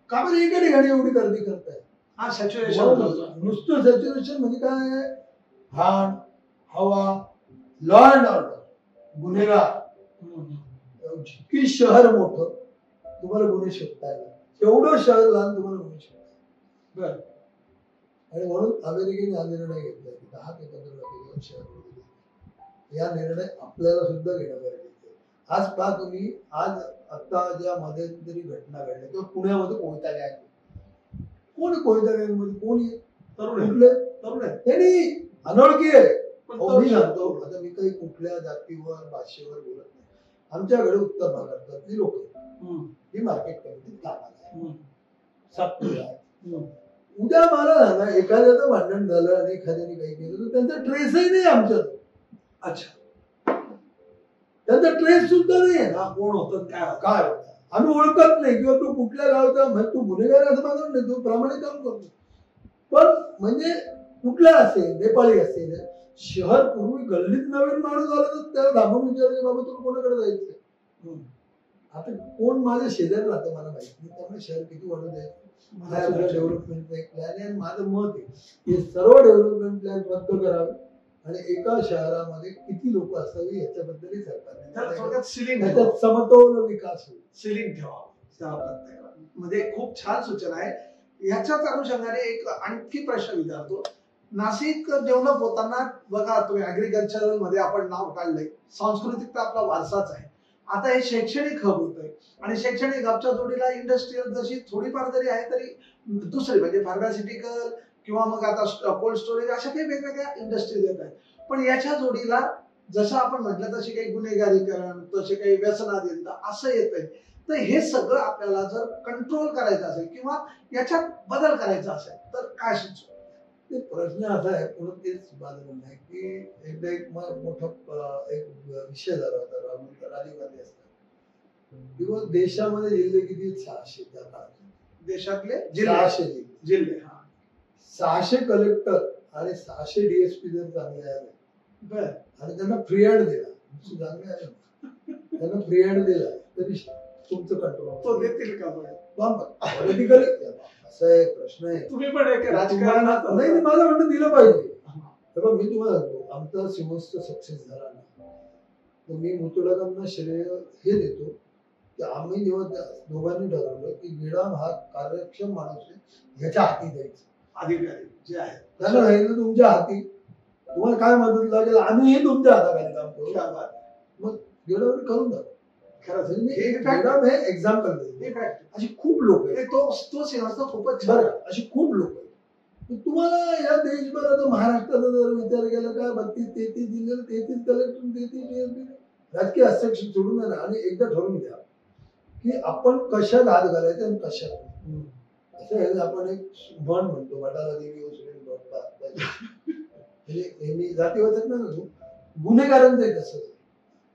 का बरं एका ठिकाणी एवढी गर्दी करताय? नुसतं सॅच्युरेशन म्हणजे काय आहे? घाण, हवा, लॉ अँड ऑर्डर, गुन्हेगार. जितकी शहर मोठं तुम्हाला गुन्हे शोधता येईल, तेवढं शहर लहान तुम्हाला गुन्हे शोधता येईल. आणि म्हणून अमेरिकेने हा निर्णय घेतला की 10 ते 15 शहर. या निर्णय आपल्याला सुद्धा घेणं गरजेचं आहे. आज पहा तुम्ही, आज आता ज्या मध्यंतरी घटना घडल्या किंवा पुण्यामध्ये कोयता गँग, कोण कोयता गँग मध्ये कोण आहे? तरुण आहे. त्यांनी अनोळखी आहे. मी सांगतो, आता मी काही कुठल्या जातीवर भाषेवर बोलत नाही. आमच्याकडे उत्तर भागातली लोक ही मार्केट कमिटीत कामाला आहे. उद्या मला सांगा, एखाद्याचं भांडण झालं आणि एखाद्याने काही केलं तर त्यांचा ट्रेसही नाही आमच्यात. अच्छा, त्यांचा ट्रेस सुद्धा नाही आहे. कोण होतं काय होतं आम्ही ओळखत नाही, किंवा तो कुठल्या गावचा, म्हणजे तू गुन्हेगार असं माझं नाही, तो प्रामाणिक काम करतो. पण म्हणजे कुठला असेल, नेपाळी असेल, शहर पूर्वी गल्लीत नवीन माणूस आला तर त्याला दाबून विचारायचे, बाबा तुला कोणाकडे जायचंय? आता कोण माझ्या शेजारी राहतं मला माहित नाही, त्यामुळे शहर किती वाढू द्यायचं. डेव्हलपमेंटचा एक प्लॅन आहे आणि माझं मत आहे की सर्व डेव्हलपमेंट प्लॅन रद्द करावे आणि एका शहरामध्ये किती लोक असावी याच्याबद्दलही सरकारने समतोल विकास होईल. सिलिंग ठेवावं म्हणजे खूप छान सूचना आहे. ह्याच्याच अनुषंगाने एक आणखी प्रश्न विचारतो. नाशिक डेव्हलप होताना बघा तुम्ही ऍग्रिकल्चरल मध्ये आपण नाव काढलंय, सांस्कृतिक तर आपला वारसाच आहे. आता हे शैक्षणिक हब होत आहे आणि शैक्षणिक हबच्या जोडीला इंडस्ट्रीयल जशी थोडीफार जरी आहे तरी दुसरी म्हणजे फार्मास्युटिकल किंवा मग आता कोल्ड स्टोरेज अशा काही वेगवेगळ्या इंडस्ट्रीज येत आहेत. पण याच्या जोडीला जसं आपण म्हटलं तशी काही गुन्हेगारीकरण, तसे काही व्यसनाधीनता असं येत आहे. तर हे सगळं आपल्याला जर कंट्रोल करायचं असेल किंवा याच्यात बदल करायचा असेल तर काय सुचवा? प्रश्न असा आहे, पुढे तेच माझं म्हणणं आहे की एकदा एक मोठा एक विषय झाला होता, राजीव गांधी असतात किंवा देशामध्ये जिल्हे किती 600 त्या काळात, देशातले 600 जिल्हे 600 कलेक्टर आणि 600 DSP जर चांगले आले आणि त्यांना फ्री हँड दिला, चांगले आले त्यांना फ्री हँड दिला तरी तुमचं कंट्रोल देतील का? पॉलिटिकल असं आहे, प्रश्न आहे. तुम्ही पण राजकारणात नाही, माझं म्हणणं दिलं पाहिजे. तेव्हा मी तुम्हाला सांगतो, आमचा सिमोस्टर सक्सेस झाला ना, तर मी मुतुडाकांना श्रेय हे देतो की आम्ही जेव्हा त्या दोघांनी ठरवलं की निडाम हा कार्यक्षम माणूस आहे, ह्याच्या हाती द्यायचं. अधिकारी जे आहे त्यांना सांगितलं तुमच्या हाती, तुम्हाला काय मदत लागेल आम्हीही तुमच्या हाताखाली काम करू. मग गेल्यावर करून जातो. एक्झाम्पल अशी खूप लोक आहेत, तो सेवाचा खूपच छान, अशी खूप लोक आहेत. तुम्हाला या देशभरात महाराष्ट्राचा जर विचार केला काय 32-33 जिल्ह्याला 33 कलेक्टर, 33 राजकीय हस्तक्षेप सोडून द्या ना आणि एकदा ठरवून घ्या की आपण कशात हात घालायचे आणि कशात. असं आपण एक म्हण म्हणतो, वडाला देवी उचलेल म्हणजे हे मी जातीवाचक नाही, गुन्हेगारांचं कसं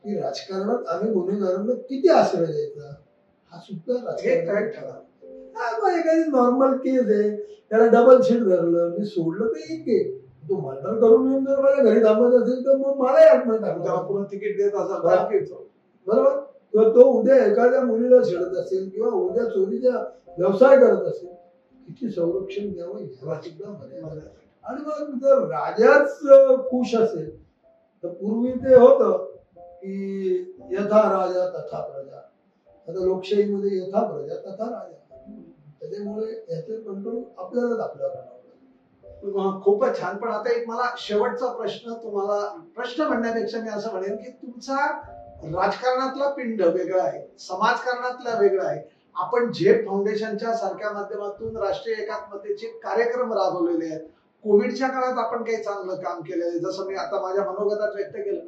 की राजकारणात आम्ही गुन्हेगारांना किती आश्रय द्यायचा हा सुद्धा राजकारण ठरवा. एखादी नॉर्मल केस आहे, त्याला डबल शीट धरलं, मी सोडलं तर एक आहे, तो मर्डर करून येऊन जर मला घरी थांबत असेल तर मग मलाही ऍडमिट टाकलं, तिकीट देत असा बरोबर. किंवा तो उद्या एखाद्या मुलीला छेडत असेल किंवा उद्या चोरीचा व्यवसाय करत असेल, किती संरक्षण द्यावं ह्याला सुद्धा मर्यादा. आणि मग जर राजाच खुश असेल तर पूर्वी ते होतं की यथा राजा तथा प्रजा, आता लोकशाहीमध्ये यथा प्रजा तथा राजा. त्याच्यामुळे याचे कंट्रोल आपल्यालाच आपल्यावर आणावं. खूपच छान. पण आता एक मला शेवटचा प्रश्न, तुम्हाला प्रश्न म्हणण्यापेक्षा मी असं म्हणेन की तुमचा राजकारणातला पिंड वेगळा आहे, समाजकारणातला वेगळा आहे. आपण झेप फाउंडेशनच्या सारख्या माध्यमातून राष्ट्रीय एकात्मतेचे कार्यक्रम राबवलेले आहेत. कोविडच्या काळात आपण काही चांगलं काम केलेलं आहे, जसं मी आता माझ्या मनोगतात व्यक्त केलं.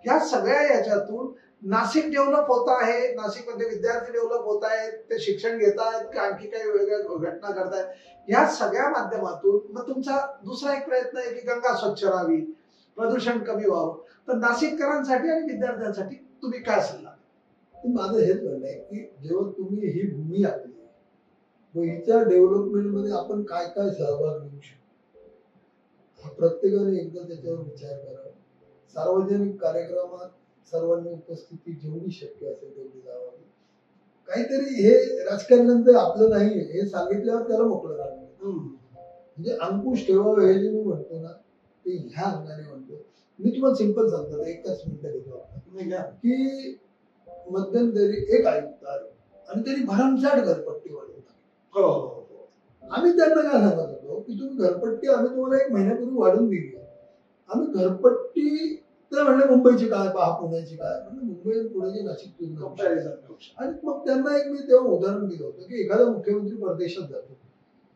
या सगळ्या याच्यातून नाशिक डेव्हलप होत आहे, नाशिकमध्ये विद्यार्थी डेव्हलप होत आहेत, ते शिक्षण घेत आहेत का आणखी काही वेगळ्या घटना घडतायत, या सगळ्या माध्यमातून मग तुमचा दुसरा एक प्रयत्न आहे की गंगा स्वच्छ राहावी, प्रदूषण कमी व्हावं. तर नाशिककरांसाठी आणि विद्यार्थ्यांसाठी तुम्ही काय सल्ला? माझं हेच म्हणणं आहे की जेव्हा तुम्ही ही भूमी आपली व हिच्या डेव्हलपमेंटमध्ये आपण काय काय सहभाग घेऊ शकतो, प्रत्येकाने एकदा त्याच्यावर विचार करावा. सार्वजनिक कार्यक्रमात सर्वांनी उपस्थिती जेवढी शक्य असेल तेवढी जावावी. काहीतरी हे राजकारण्यांचं आपलं नाही हे सांगितल्यावर त्याला मोकळं राहणार. म्हणजे अंकुश ठेवावं हे जे मी म्हणतो ना ते ह्या अंगाने म्हणतो. मी तुम्हाला सिंपल सांगतो, एकच मिनिटं घेतो आपण की मध्यंतरी एक आयुक्त आले आणि त्यांनी भरमसाठ घरपट्टी वाढवली. आम्ही त्यांना काय सांगत होतो की तुम्ही घरपट्टी आम्ही तुम्हाला 1 महिन्यापूर्वी वाढवून दिली. आम्ही घरपट्टी तर म्हणलं मुंबईची काय पहा, पुण्याची काय, म्हणजे मुंबई पुण्याची नाशिक तुलना. आणि मग त्यांना एक मी तेव्हा उदाहरण दिलं होतं की एखादा मुख्यमंत्री परदेशात जातो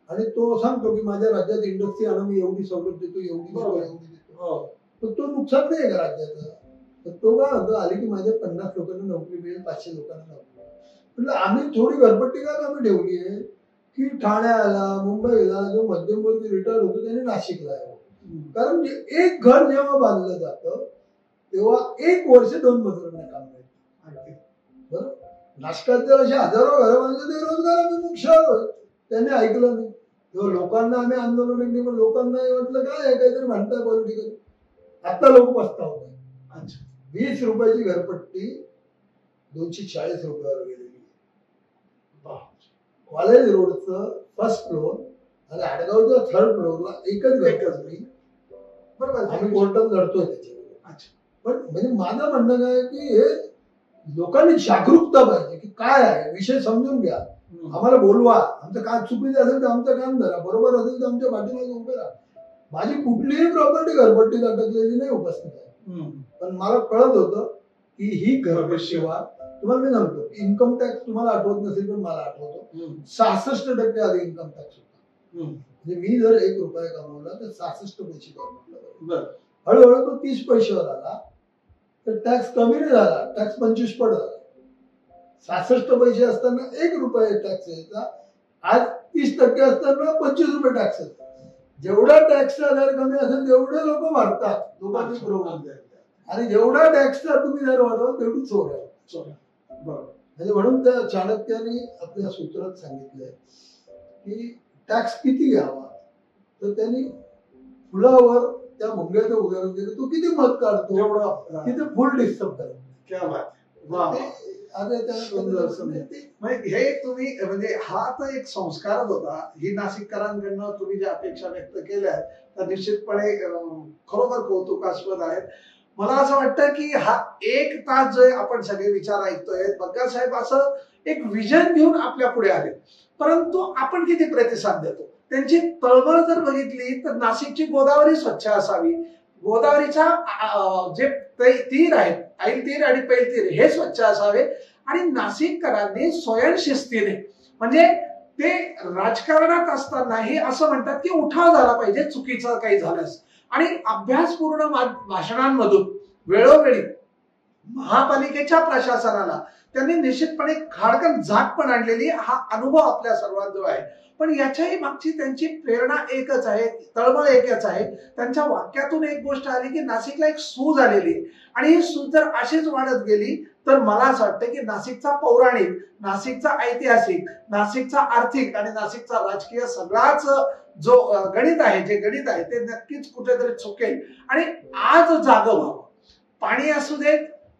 आणि तो सांगतो की माझ्या राज्यात इंडस्ट्री आणून मी एवढी सवलत देतो, एवढी देतो. तर तो नुकसान नाही का राज्याचं? तर तो काय होतो आले की माझ्या 50 लोकांना नोकरी मिळेल, 500 लोकांना नोकरी. म्हटलं आम्ही थोडी घरपट्टी का कमी ठेवली आहे की ठाण्याला, मुंबईला जो मध्यमवर्गीय रिटायर होतो त्याने नाशिकला यावं. कारण एक घर जेव्हा बांधलं जातं तेव्हा 1 वर्ष 2 मजुरांना काम मिळतं. बरोबर. नाशकात जर असे हजारो घरं बांधले ते रोजगाराभिमुख शहर होत. त्यांनी ऐकलं नाही. तेव्हा लोकांना आम्ही आंदोलन केली, पण लोकांना म्हटलं काय काहीतरी म्हणताय पॉलिटिकल. आता लोक पस्तावत आहे. 20 रुपयाची घरपट्टी 240 रुपयावर गेलेली. कॉलेज रोडचं फर्स्ट फ्लोर आणि आडगावच्या 3rd फ्लोअरला एकच घरपट्टी. बरोबर. आम्ही कोर्टात लढतोय त्याच्यावर. पण म्हणजे माझं म्हणणं काय की हे लोकांनी जागरूकता पाहिजे की काय आहे विषय समजून घ्या. आम्हाला बोलवा, आमचं काम चुकीचं असेल तर आमचं काम धरा, बरोबर असेल तर आमच्या पाठीमागे उभे राहा. माझी कुठलीही प्रॉपर्टी घरपट्टीत अटकलेली नाही, उपस्थित आहे. पण मला कळत होतं की ही घरपट्टीवा तुम्हाला मी सांगतो इन्कम टॅक्स तुम्हाला आठवत नसेल पण मला आठवतो 66% आधी इन्कम टॅक्स होता. म्हणजे मी जर 1 रुपया कमवला तर 66 पैसे गव्हर्नमेंटला. हळूहळू तो 30 पैशावर आला तर टॅक्स कमी नाही झाला, टॅक्स 25 पट झाला. 66 पैसे असताना 1 रुपया टॅक्स यायचा, आज 30% असताना 25 रुपये टॅक्स येतो. जेवढा टॅक्सचा दर कमी असेल तेवढे लोक मारतात, लोकांनी बरोबर. आणि जेवढा टॅक्सचा तुम्ही दर वाढवा तेवढी चोर आहे. म्हणजे म्हणून त्या चाणक्याने आपल्या सूत्रात सांगितलंय की टॅक्स किती घ्यावा. तर त्यांनी फुलावर त्या भुंग्याचं उदाहरण दिलं, तो किती मत काढतो एवढा तिथे फुल डिस्टर्ब करतो. क्या बात. हे तुम्ही म्हणजे हा तर एक संस्कारच होता. ही नाशिककरांकडनं तुम्ही ज्या अपेक्षा व्यक्त केल्या त्या निश्चितपणे खरोखर कौतुकास्पद आहेत. मला असं वाटतं की हा 1 तास जे आपण सगळे विचार ऐकतोय, बग्गा साहेब असं एक विजन घेऊन आपल्या पुढे आले, परंतु आपण किती प्रतिसाद देतो. त्यांची तळमळ जर बघितली तर नाशिकची गोदावरी स्वच्छ असावी, गोदावरीच्या जे तीर आहेत ऐन तीर आणि पैल तीर हे स्वच्छ असावे आणि नाशिककरांनी स्वयंशिस्तीने म्हणजे ते राजकारणात असतानाही असं म्हणतात की उठाव झाला पाहिजे चुकीचं काही झाल्यास. आणि अभ्यासपूर्ण भाषणांमधून वेळोवेळी महापालिकेच्या प्रशासनाला त्यांनी निश्चितपणे खाडकन झाक पण आणलेली हा अनुभव आपल्या सर्वांजवळ आहे. पण याच्याही मागची त्यांची प्रेरणा एकच आहे, तळमळ एकच आहे. त्यांच्या वाक्यातून एक गोष्ट आली की नाशिकला एक सूज आलेली आणि ही सूज जर अशीच वाढत गेली तर मला असं वाटतं की नाशिकचा पौराणिक, नाशिकचा ऐतिहासिक, नाशिकचा आर्थिक आणि नाशिकचा राजकीय सगळाच जो गणित आहे, जे गणित आहे ते नक्कीच कुठेतरी चुकेल. आणि आज जागं व्हावं. पाणी असू दे,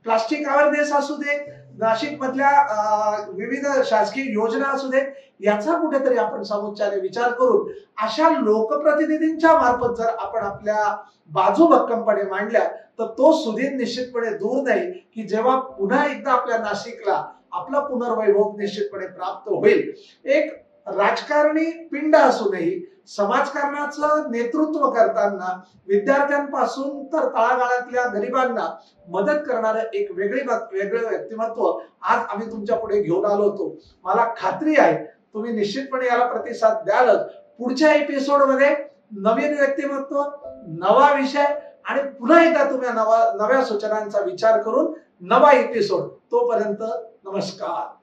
प्लास्टिक अवेअरनेस असू दे, नाशिक मधल्या विविध शासकीय योजना असू दे, याचा कुठेतरी आपण सामुच्चाने विचार करून अशा लोकप्रतिनिधींच्या मार्फत जर आपण आपल्या बाजू भक्कमपणे मांडल्या तर तो सुदीन निश्चितपणे दूर नाही की जेव्हा पुन्हा एकदा आपल्या नाशिकला आपला पुनर्वैभव निश्चितपणे प्राप्त होईल. एक राजकारणी पिंड असूनही समाजकारणाचं नेतृत्व करताना विद्यार्थ्यांपासून तर तळागाळातल्या गरिबांना मदत करणारं एक वेगळं व्यक्तिमत्व आज आम्ही तुमच्या पुढे घेऊन आलो होतो. मला खात्री आहे तुम्ही निश्चितपणे याला प्रतिसाद द्यालच. पुढच्या एपिसोड मध्ये नवीन व्यक्तिमत्व, नवा विषय आणि पुन्हा एकदा तुम्ही नव्या सूचनांचा विचार करून नवा एपिसोड. तोपर्यंत नमस्कार.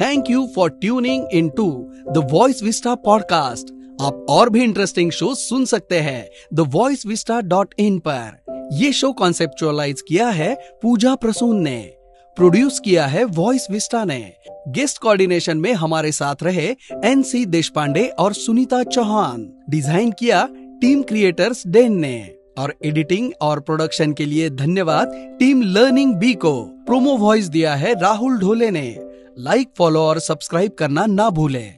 Thank you for tuning in to the Voice Vista podcast. आप और भी इंटरेस्टिंग शो सुन सकते हैं thevoiceVista.in पर. ये शो कॉन्सेप्चुअलाइज किया है पूजा प्रसून ने, प्रोड्यूस किया है वॉइस विस्टा ने. गेस्ट कोऑर्डिनेशन में हमारे साथ रहे NC देशपांडे और सुनीता चौहान. डिजाइन किया टीम क्रिएटर्स डेन ने और एडिटिंग और प्रोडक्शन के लिए धन्यवाद टीम लर्निंग बी को. प्रोमो वॉइस दिया है राहुल ढोले ने. लाइक, फॉलो और सब्सक्राइब करना ना भूलें.